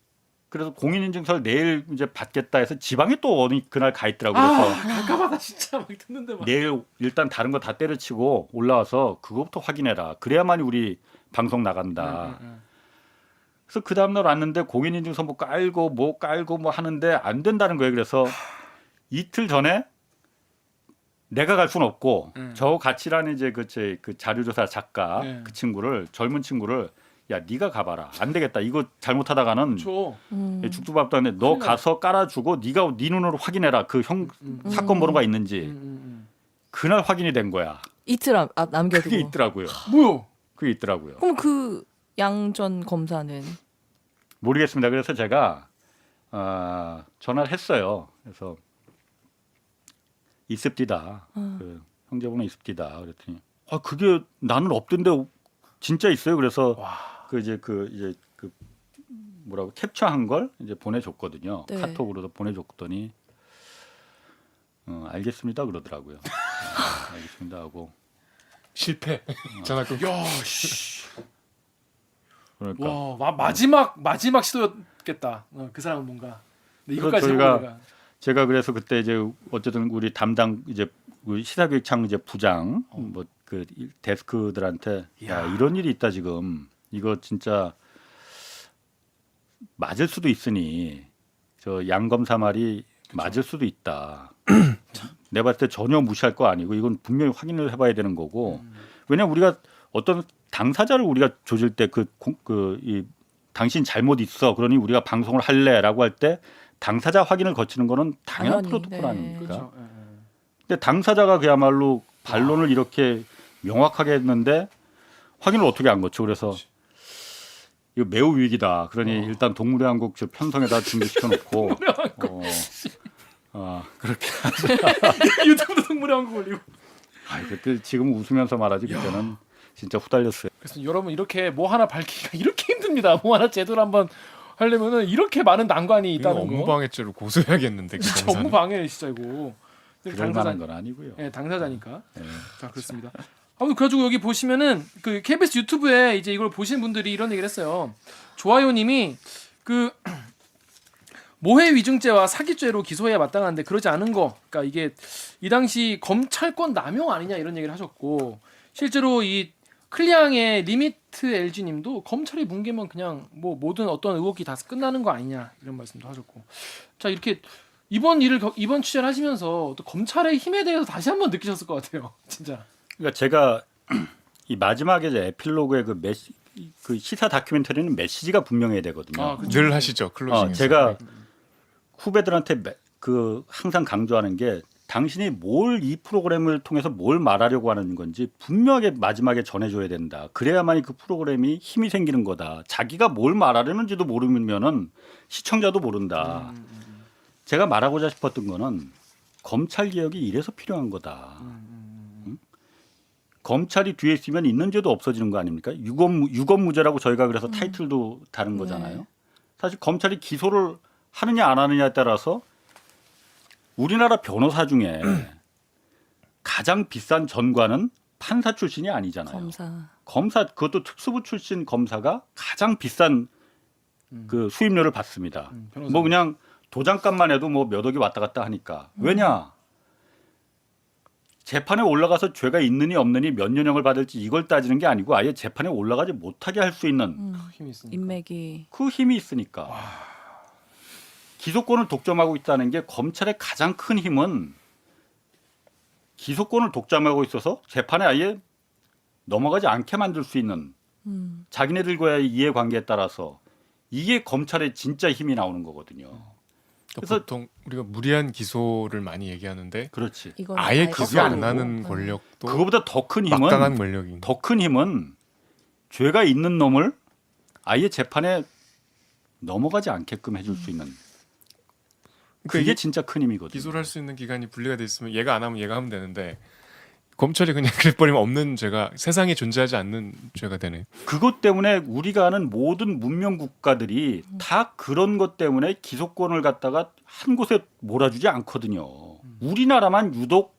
그래서 공인인증서를 내일 이제 받겠다 해서 지방에 또 어디 그날 가 있더라고 그래서 갈까봐 나 진짜 막 듣는데 막. 내일 일단 다른 거 다 때려치고 올라와서 그거부터 확인해라. 그래야만이 우리 방송 나간다. 그래서 그 다음날 왔는데 공인인증서 뭐 깔고 뭐 하는데 안 된다는 거예요. 그래서 이틀 전에 내가 갈 수는 없고 음. 저 같이 일하는 이제 그 자료조사 작가 네. 그 친구를 젊은 친구를 야 네가 가봐라 안 되겠다 이거 잘못하다가는 그렇죠. 죽도 밥도 안 돼. 너 큰일 나요. 가서 깔아주고 네가 네 눈으로 확인해라 그 형 사건 번호가 있는지 그날 확인이 된 거야. 이틀 남겨두고. 그게 있더라고요. 뭐요? 그게 있더라고요. 그럼 그 양전 검사는 모르겠습니다. 그래서 제가 전화를 했어요. 그래서 있습디다. 그 형제분은 있습디다. 그랬더니 그게 나는 없던데 진짜 있어요. 그래서 이제 그 뭐라고 캡처한 걸 이제 보내줬거든요. 네. 카톡으로도 보내줬더니 알겠습니다 그러더라고요. 알겠습니다 하고 실패. 전화 끊고. 야, 씨. 그러니까 와, 마지막 시도였겠다. 그 사람은 뭔가. 근데 이것까지 저희가- 해보고 내가. 제가 그래서 그때 이제 어쨌든 우리 담당 이제 우리 시사교육청 이제 부장 뭐 그 데스크들한테 야 이런 일이 있다 지금 이거 진짜 맞을 수도 있으니 저 양 검사 말이 맞을 수도 있다. 내가 봤을 때 전혀 무시할 거 아니고 이건 분명히 확인을 해봐야 되는 거고 왜냐면 우리가 어떤 당사자를 우리가 조질 때 이 당신 잘못 있어 그러니 우리가 방송을 할래라고 할 때 당사자 확인을 거치는 거는 당연한 당연히, 프로토콜 네. 아닙니까? 그렇죠. 근데 당사자가 그야말로 반론을 이렇게 명확하게 했는데 확인을 어떻게 안 거쳐? 그래서 이거 매우 위기다. 그러니 일단 동물의 왕국 저 편성에다 등록시켜 놓고 그렇게 유튜브도 동물의 왕국 올리고. 그때 지금 웃으면서 말하지 그때는 진짜 후달렸어요. 그래서 여러분 이렇게 뭐 하나 밝히기가 이렇게 힘듭니다. 뭐 하나 제대로 한번 하려면은 이렇게 많은 난관이 이거 있다는 거. 업무방해죄로 고소해야겠는데 그 진짜 검사는. 업무 방해 진짜 이거. 그럴 만한 건 아니고요. 네, 당사자니까. 네. 자, 그렇습니다. 아무튼 그래가지고 여기 보시면은 그 KBS 유튜브에 이제 이걸 보신 분들이 이런 얘기를 했어요. 좋아요님이 그 모해 위증죄와 사기죄로 기소해야 마땅한데 그러지 않은 거. 그러니까 이게 이 당시 검찰권 남용 아니냐 이런 얘기를 하셨고 실제로 이 클리앙의 리미트 LG님도 검찰이 뭉개면 그냥 뭐 모든 어떤 의혹이 다 끝나는 거 아니냐 이런 말씀도 하셨고. 자 이렇게 이번 취재를 하시면서 또 검찰의 힘에 대해서 다시 한번 느끼셨을 것 같아요. 진짜. 그러니까 제가 이 마지막에 이제 에필로그의 그 시사 다큐멘터리는 메시지가 분명해야 되거든요. 그렇죠. 늘 하시죠 클로징에서. 제가 후배들한테 그 항상 강조하는 게 당신이 뭘 이 프로그램을 통해서 뭘 말하려고 하는 건지 분명하게 마지막에 전해줘야 된다. 그래야만이 그 프로그램이 힘이 생기는 거다. 자기가 뭘 말하려는지도 모르면은 시청자도 모른다. 제가 말하고자 싶었던 거는 검찰 개혁이 이래서 필요한 거다. 응? 검찰이 뒤에 있으면 있는 죄도 없어지는 거 아닙니까? 유검무죄라고 저희가 그래서 타이틀도 다른 거잖아요. 사실 검찰이 기소를 하느냐 안 하느냐에 따라서 우리나라 변호사 중에 가장 비싼 전관은 판사 출신이 아니잖아요. 검사 그것도 특수부 출신 검사가 가장 비싼 그 수임료를 받습니다. 뭐 그냥 도장값만 해도 뭐 몇 억이 왔다 갔다 하니까. 왜냐? 재판에 올라가서 죄가 있느니 없느니 몇 년형을 받을지 이걸 따지는 게 아니고 아예 재판에 올라가지 못하게 할 수 있는 힘이 있으니까. 인맥이 그 힘이 있으니까. 기소권을 독점하고 있다는 게 검찰의 가장 큰 힘은 기소권을 독점하고 있어서 재판에 아예 넘어가지 않게 만들 수 있는 자기네들과의 이해관계에 따라서 이게 검찰의 진짜 힘이 나오는 거거든요. 그래서 그래서- 보통 우리가 무리한 기소를 많이 얘기하는데 그렇지. 이건 아예 꺾어버리고. 기소 안 하는 권력도 그거보다 더 큰 힘은 막강한 권력인. 더 큰 힘은 죄가 있는 놈을 아예 재판에 넘어가지 않게끔 해줄 수 있는 그게 이게 진짜 큰 힘이거든요. 기소를 할 수 있는 기간이 분리가 돼 있으면 얘가 안 하면 얘가 하면 되는데 검찰이 그냥 그래버리면 없는 죄가 세상에 존재하지 않는 죄가 되네. 그것 때문에 우리가 아는 모든 문명 국가들이 다 그런 것 때문에 기소권을 갖다가 한 곳에 몰아주지 않거든요. 우리나라만 유독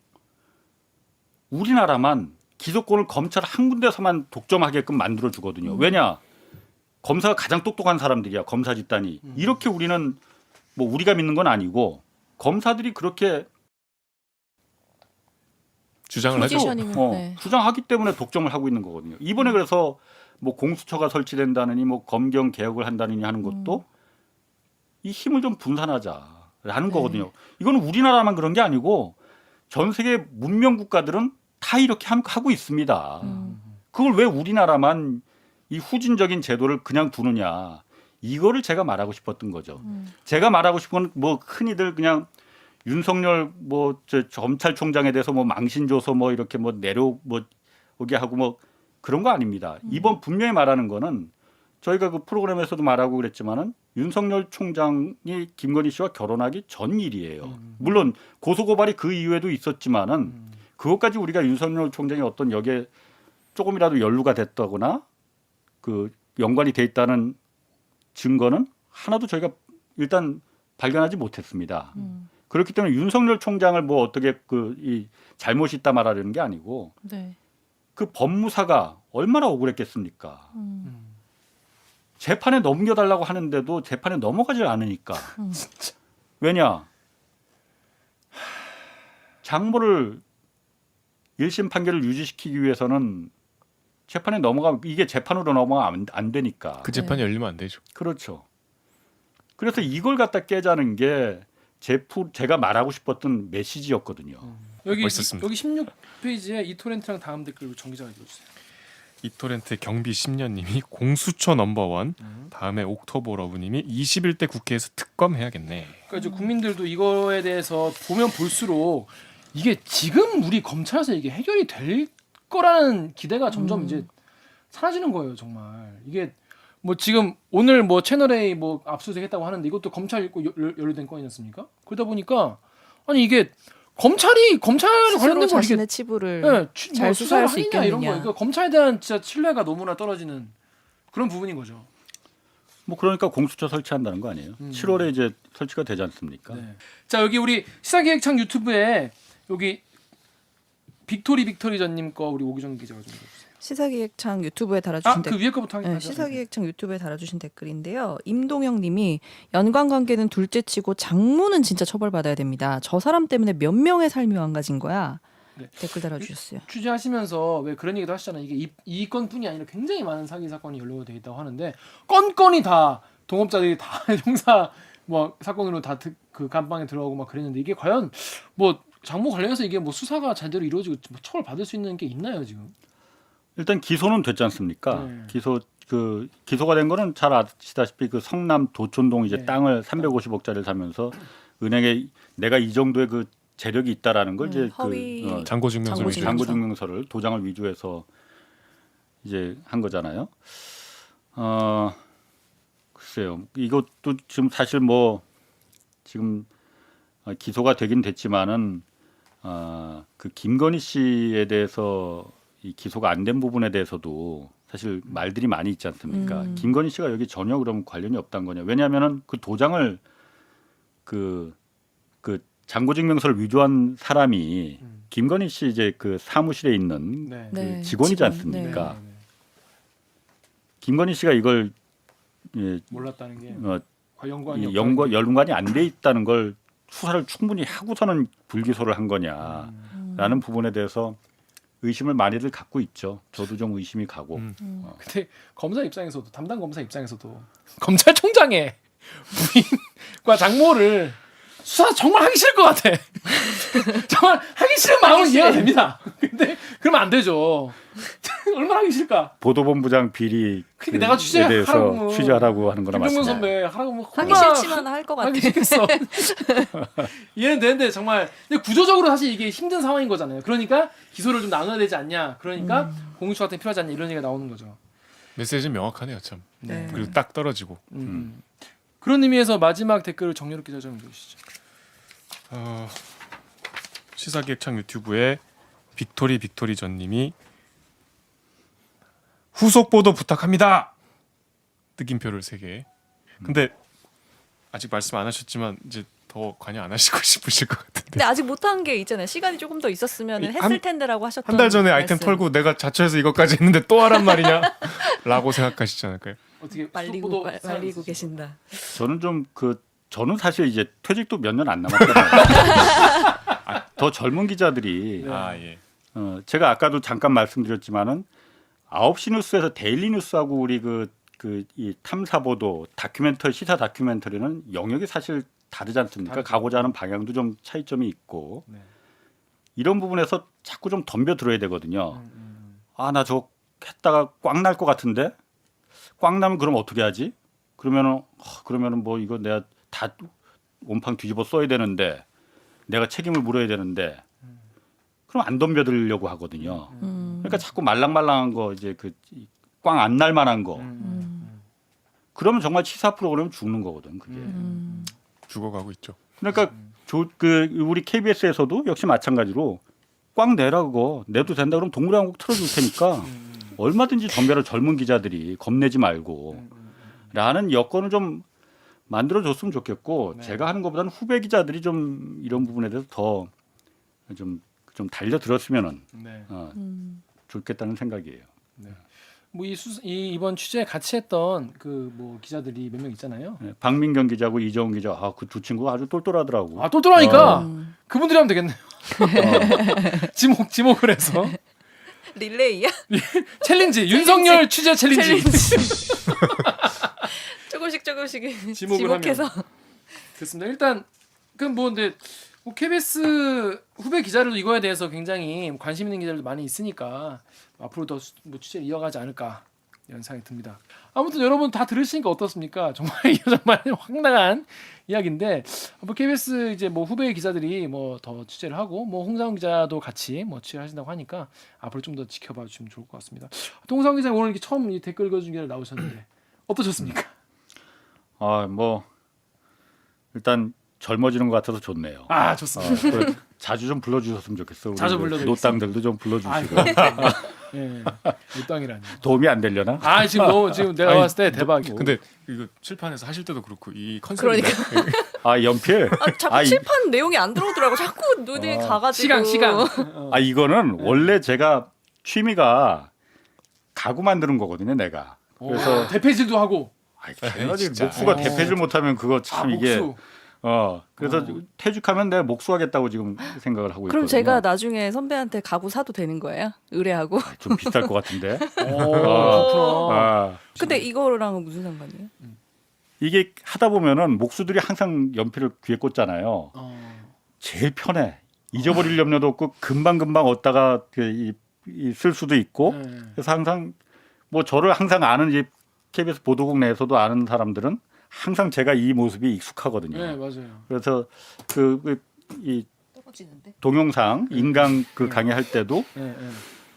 기소권을 검찰 한 군데서만 독점하게끔 만들어 주거든요. 왜냐? 검사가 가장 똑똑한 사람들이야. 검사 집단이. 이렇게 우리는 뭐 우리가 믿는 건 아니고 검사들이 그렇게 주장을 하죠. 포지셔닝을, 네. 주장하기 때문에 독점을 하고 있는 거거든요. 이번에 그래서 뭐 공수처가 설치된다느니 뭐 검경 개혁을 한다느니 하는 것도 이 힘을 좀 분산하자라는 거거든요. 이거는 우리나라만 그런 게 아니고 전 세계 문명 국가들은 다 이렇게 하고 있습니다. 그걸 왜 우리나라만 이 후진적인 제도를 그냥 두느냐. 이거를 제가 말하고 싶었던 거죠. 제가 말하고 싶은 건 뭐 흔히들 그냥 윤석열 뭐 저 검찰총장에 대해서 뭐 망신 줘서 뭐 이렇게 뭐 내려오게 하고 뭐 그런 거 아닙니다. 이번 분명히 말하는 거는 저희가 그 프로그램에서도 말하고 그랬지만은 윤석열 총장이 김건희 씨와 결혼하기 전 일이에요. 물론 고소고발이 그 이후에도 있었지만은 그것까지 우리가 윤석열 총장이 어떤 여기에 조금이라도 연루가 됐다거나 그 연관이 돼 있다는 증거는 하나도 저희가 일단 발견하지 못했습니다. 그렇기 때문에 윤석열 총장을 뭐 어떻게 이 잘못이 있다 말하려는 게 아니고 네. 그 법무사가 얼마나 억울했겠습니까? 재판에 넘겨달라고 하는데도 재판에 넘어가질 않으니까. 왜냐? 장모를 1심 판결을 유지시키기 위해서는 재판에 넘어가면 이게 재판으로 넘어가면 안 되니까. 그 재판이 열리면 안 되죠. 그렇죠. 그래서 이걸 갖다 깨자는 게 제가 말하고 싶었던 메시지였거든요. 여기 멋있었습니다. 여기 16페이지에 이토렌트랑 다음 댓글 정 기자가 읽어주세요. 이토렌트 경비 10년님이 공수처 넘버원 다음에 옥토버러브님이 21대 국회에서 특검해야겠네. 그러니까 이제 국민들도 이거에 대해서 보면 볼수록 이게 지금 우리 검찰에서 이게 해결이 될 거라는 기대가 점점 이제 사라지는 거예요, 정말. 이게 뭐 지금 오늘 뭐 채널A 뭐 압수수색했다고 하는데 이것도 검찰 연루된 건이었습니까? 그러다 보니까 아니 이게 검찰이 관련된 스스로 걸 이게 자신의 치부를 잘 잘 수사할 수사를 수 하느냐 이런 거. 있겠느냐. 그러니까 검찰에 대한 진짜 신뢰가 너무나 떨어지는 그런 부분인 거죠. 뭐 그러니까 공수처 설치한다는 거 아니에요? 7월에 이제 설치가 되지 않습니까? 네. 자 여기 우리 시사기획창 유튜브에 여기 빅토리전님 거 우리 오기정 기자가 좀 읽어주세요. 시사기획창 유튜브에 달아주신 그 위에 거부터 네, 하겠습니다. 시사기획창 유튜브에 달아주신 댓글인데요. 임동영님이 연관관계는 둘째치고 장모는 진짜 처벌받아야 됩니다. 저 사람 때문에 몇 명의 삶이 망가진 거야. 네. 댓글 달아주셨어요. 취재하시면서 왜 그런 얘기도 하시잖아요. 이게 이 건뿐이 아니라 굉장히 많은 사기 사건이 연루가 돼 있다고 하는데 건건이 다 동업자들이 다 형사 뭐 사건으로 다 그 감방에 들어가고 막 그랬는데 이게 과연 뭐 장모 관련해서 이게 뭐 수사가 제대로 이루어지고 뭐 처벌 받을 수 있는 게 있나요 지금? 일단 기소는 됐지 않습니까? 네. 기소가 된 거는 잘 아시다시피 그 성남 도촌동 이제 네. 땅을 350억짜리를 사면서 은행에 내가 이 정도의 그 재력이 있다라는 걸 이제 허위 장고증명서 장고증명서. 위조. 장고증명서를 도장을 위조해서 이제 한 거잖아요. 글쎄요. 이것도 지금 사실 뭐 지금 기소가 되긴 됐지만은 그 김건희 씨에 대해서 이 기소가 안 된 부분에 대해서도 사실 말들이 많이 있지 않습니까? 김건희 씨가 여기 전혀 그럼 관련이 없다는 거냐? 왜냐하면은 그 도장을 그 장고증명서를 위조한 사람이 김건희 씨 이제 그 사무실에 있는 네. 네, 직원이지 직원, 않습니까? 네. 김건희 씨가 이걸 몰랐다는 게 연관이 연관이 연관이 안 돼 있다는 걸 수사를 충분히 하고서는 불기소를 한 거냐라는 부분에 대해서 의심을 많이들 갖고 있죠. 저도 좀 의심이 가고. 근데 검사 입장에서도 담당 검사 입장에서도 검찰총장의 부인과 장모를 수사 정말 하기 싫을 것 같아. 정말 하기 싫은 마음은 이해가 됩니다. 근데 그러면 안 되죠. 얼마나 하기 싫을까? 보도본부장 비리에 그러니까 내가 대해서 취재하라고 취재하라고 하는 거나 김정문 마찬가지. 선배 하라고 하면 하기 얼마나 싫지만 할 것 같아. 하기 싫겠어. 이해는 되는데 정말 근데 구조적으로 사실 이게 힘든 상황인 거잖아요. 그러니까 기소를 좀 나눠야 되지 않냐. 그러니까 공수처 같은 게 필요하지 않냐 이런 얘기가 나오는 거죠. 메시지는 명확하네요, 참. 네. 그리고 딱 떨어지고. 그런 의미에서 마지막 댓글을 정유롭 기자 좀 읽으시죠. 시사기획창 유튜브에 빅토리전님이 후속 보도 부탁합니다. 느낌표를 3개. 근데 아직 말씀 안 하셨지만 이제 더 관여 안 하시고 싶으실 것 같은데. 근데 아직 못한 게 있잖아요. 시간이 조금 더 있었으면 했을 한- 텐데라고 하셨던 한 달 전에 아이템 말씀. 털고 내가 자처해서 이것까지 했는데 또 하란 말이냐? 라고 생각하시지 않을까요? 어떻게 말리고 계신다. 저는 저는 사실 이제 퇴직도 몇 년 안 남았잖아요. 더 젊은 기자들이 아 예. 제가 아까도 잠깐 말씀드렸지만은 9시 뉴스에서 데일리 뉴스하고 우리 이 탐사 보도 시사 다큐멘터리는 영역이 사실 다르지 않습니까? 다르죠. 가고자 하는 방향도 좀 차이점이 있고 네. 이런 부분에서 자꾸 좀 덤벼들어야 되거든요. 아, 나 저거 했다가 꽝 날 것 같은데? 꽝 나면 그럼 어떻게 하지? 그러면은 뭐 이거 내가 다 온팡 뒤집어 써야 되는데 내가 책임을 물어야 되는데 그럼 안 덤벼들려고 하거든요. 그러니까 자꾸 말랑말랑한 거 이제 그 꽝 안 날 만한 거. 그러면 정말 치사 프로그램 죽는 거거든. 그게. 죽어가고 있죠. 그러니까 우리 KBS에서도 역시 마찬가지로 꽝 내라 그거 내도 된다 그러면 동물의 왕국 틀어줄 테니까 얼마든지 덤벼라 젊은 기자들이 겁내지 말고 라는 여건을 좀 만들어줬으면 좋겠고 네. 제가 하는 것보다는 후배 기자들이 좀 이런 부분에 대해서 더 좀 달려들었으면은 네. 좋겠다는 생각이에요. 뭐 이번 취재에 같이 했던 그 뭐 기자들이 몇 명 있잖아요. 네, 박민경 기자하고 이정훈 기자 그 두 친구가 아주 똘똘하더라고. 아 똘똘하니까 그분들이 하면 되겠네요. 지목을 해서 릴레이야? 챌린지 윤석열 취재 챌린지. 조금씩 지목을 지목해서. 그렇습니다. 일단 그럼 뭐 근데 뭐 KBS 후배 기자들도 이거에 대해서 굉장히 관심 있는 기자들도 많이 있으니까 앞으로 더 뭐 취재를 이어가지 않을까 이런 생각이 듭니다. 아무튼 여러분 다 들으시니까 어떻습니까? 정말 이거 정말 황당한 이야기인데 뭐 KBS 이제 뭐 후배 기자들이 뭐 더 취재를 하고 뭐 홍상훈 기자도 같이 뭐 취재를 하신다고 하니까 앞으로 좀 더 지켜봐 주시면 좋을 것 같습니다. 홍상훈 기자 오늘 이렇게 처음 이 댓글 읽어준 기자 나오셨는데 어떠셨습니까? 뭐 일단 젊어지는 것 같아서 좋네요. 아 좋습니다. 자주 좀 불러주셨으면 좋겠어. 우리 자주 그 불러드리겠습니다. 노땅들도 좀 불러주시고 예, 일당이라니. 도움이 안 되려나? 아 지금 내가 아니, 봤을 때 대박이고. 근데 이거 칠판에서 하실 때도 그렇고 이 컨셉이 연필. 자꾸 아, 칠판 내용이 안 들어오더라고. 자꾸 눈이 가가지고. 시간. 이거는 원래 제가 취미가 가구 만드는 거거든요, 내가. 그래서 대패질도 하고. 당연하지. 진짜. 목수가 대패질 못하면 그거 참 이게. 목수. 그래서 퇴직하면 내가 목수하겠다고 지금 생각을 하고 있거든요. 그럼 제가 나중에 선배한테 가구 사도 되는 거예요? 의뢰하고. 좀 비쌀 것 같은데. 그렇구나. 근데 이거랑은 무슨 상관이에요? 이게 하다 보면은 목수들이 항상 연필을 귀에 꽂잖아요. 제일 편해. 잊어버릴 염려도 없고 금방 얻다가 쓸 수도 있고. 네. 그래서 항상 뭐 저를 항상 아는 이 KBS 보도국 내에서도 아는 사람들은 항상 제가 이 모습이 익숙하거든요. 네 맞아요. 그래서 이 떨어지는데? 동영상 인강 강의할 때도 네.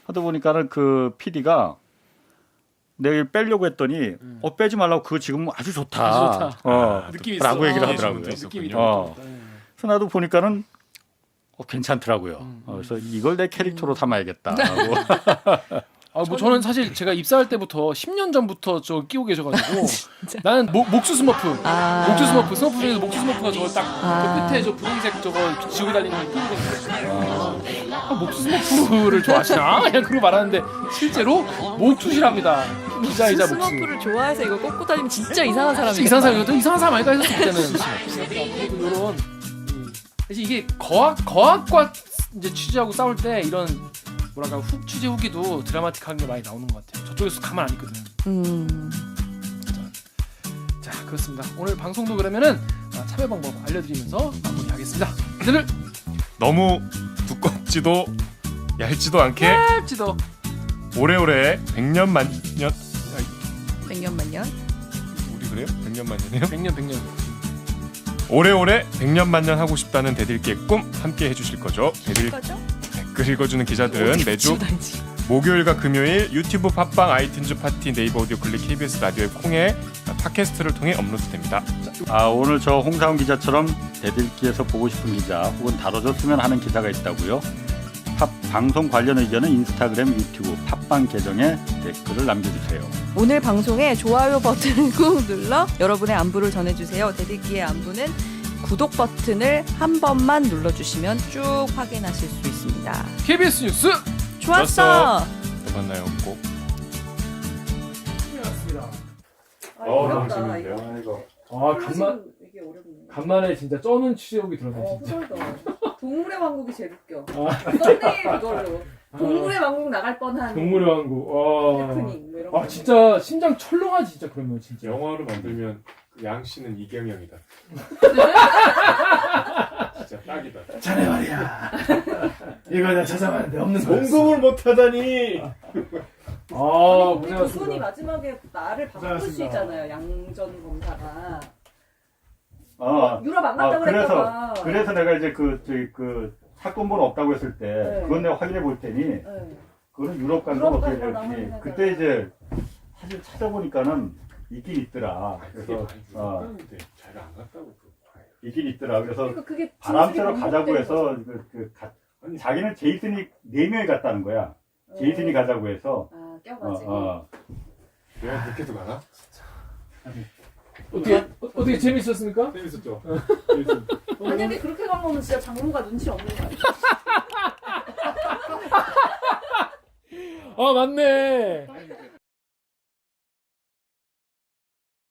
하다 보니까는 그 PD가 내일 빼려고 했더니 빼지 말라고 그거 지금 아주 좋다. 아주 좋다. 느낌 있어. 라고 얘기를 아, 하더라고요. 느낌이 있었군요. 좀 네. 그래서 나도 보니까는 괜찮더라고요. 그래서 이걸 내 캐릭터로 삼아야겠다. 하고. 뭐 저는 사실 제가 입사할 때부터 10년 전부터 저 끼고 계셔가지고 나는 목수 스머프, 목수 스머프 중에서 목수 스머프가 저걸 딱그 끝에 저 분홍색 저거 지고 달리는 거 끼고 계셨어요. 목수 스머프를 좋아하시나? 그냥 그러고 말하는데 실제로 목수시랍니다. 기자이자 목수. 스머프를 좋아해서 이거 꽂고 다니면 진짜 이상한 사람이에요. 이상한 사람이거든. 이상한 사람 아닐까 했었을 때는. 그리고 이런 사실 이게 거학과 이제 취재하고 싸울 때 이런 뭐랄까 취재 후기도 드라마틱한 게 많이 나오는 것 같아요. 저쪽에서 가만 안 있거든. 자 그렇습니다. 오늘 방송도 그러면은 참여 방법 알려드리면서 마무리하겠습니다. 기자들 너무 두껍지도 얇지도 않게 할지도 오래오래 100년 만년 100년 만년. 우리 그래요? 100년 만년이요? 100년. 오래오래 100년 만년 하고 싶다는 대들기의 꿈 함께 해주실 거죠? 거죠? 댓글 읽어주는 기자들은 매주 목요일과 금요일 유튜브, 팟빵, 아이튠즈, 파티, 네이버 오디오 클릭, KBS 라디오의 콩에 팟캐스트를 통해 업로드됩니다. 오늘 저 홍상훈 기자처럼 대들기에서 보고 싶은 기자 혹은 다뤄줬으면 하는 기사가 있다고요? 방송 관련 의견은 인스타그램, 유튜브, 팟빵 계정에 댓글을 남겨주세요. 오늘 방송에 좋아요 버튼을 꾹 눌러 여러분의 안부를 전해주세요. 대들기의 안부는 구독 버튼을 한 번만 눌러주시면 쭉 확인하실 수 있습니다. KBS 뉴스 좋았어. 또 만나요. 꼭. 어렵다. 재밌는데요? 간만에 진짜 쩌는 취재 후기 들었네. 동물의 왕국이 제일 웃겨. 썸네일 이걸로 동물의 왕국 나갈 뻔한 동물의 왕국. 해프닝 뭐 이런 거. 진짜 심장 철렁하지 진짜 그러면 진짜. 영화로 만들면 양 씨는 이경영이다. 진짜 딱이다. 자네 말이야. 이거 내가 찾아봤는데 없는 거. 공금을 못하다니. 아, 그분이 고생하셨습니다. 마지막에 나를 바꿀 수 있잖아요. 양전 검사가. 유럽 안 갔다 그랬다가. 그래서 내가 이제 그 사건 번호 없다고 했을 때 네. 그건 내가 확인해 볼 테니 네. 그거는 유럽 간거 유럽 어떻게 간거 될지 나머지는 그때 이제 사실 찾아보니까는 있긴 있더라. 그래서 자기가 안 갔다고 있긴 있더라. 그래서 그러니까 그게 바람처럼 진술이 가자고 반복된 해서 거죠. 자기는 제이슨이 4명이 갔다는 거야. 제이슨이 가자고 해서 아, 껴가지고. 내가 그렇게도 가나? 어떻게 재밌었습니까? 재밌었죠. 만약에 그렇게 간 거면 진짜 장모가 눈치 없는 거 아니야? 아, 맞네.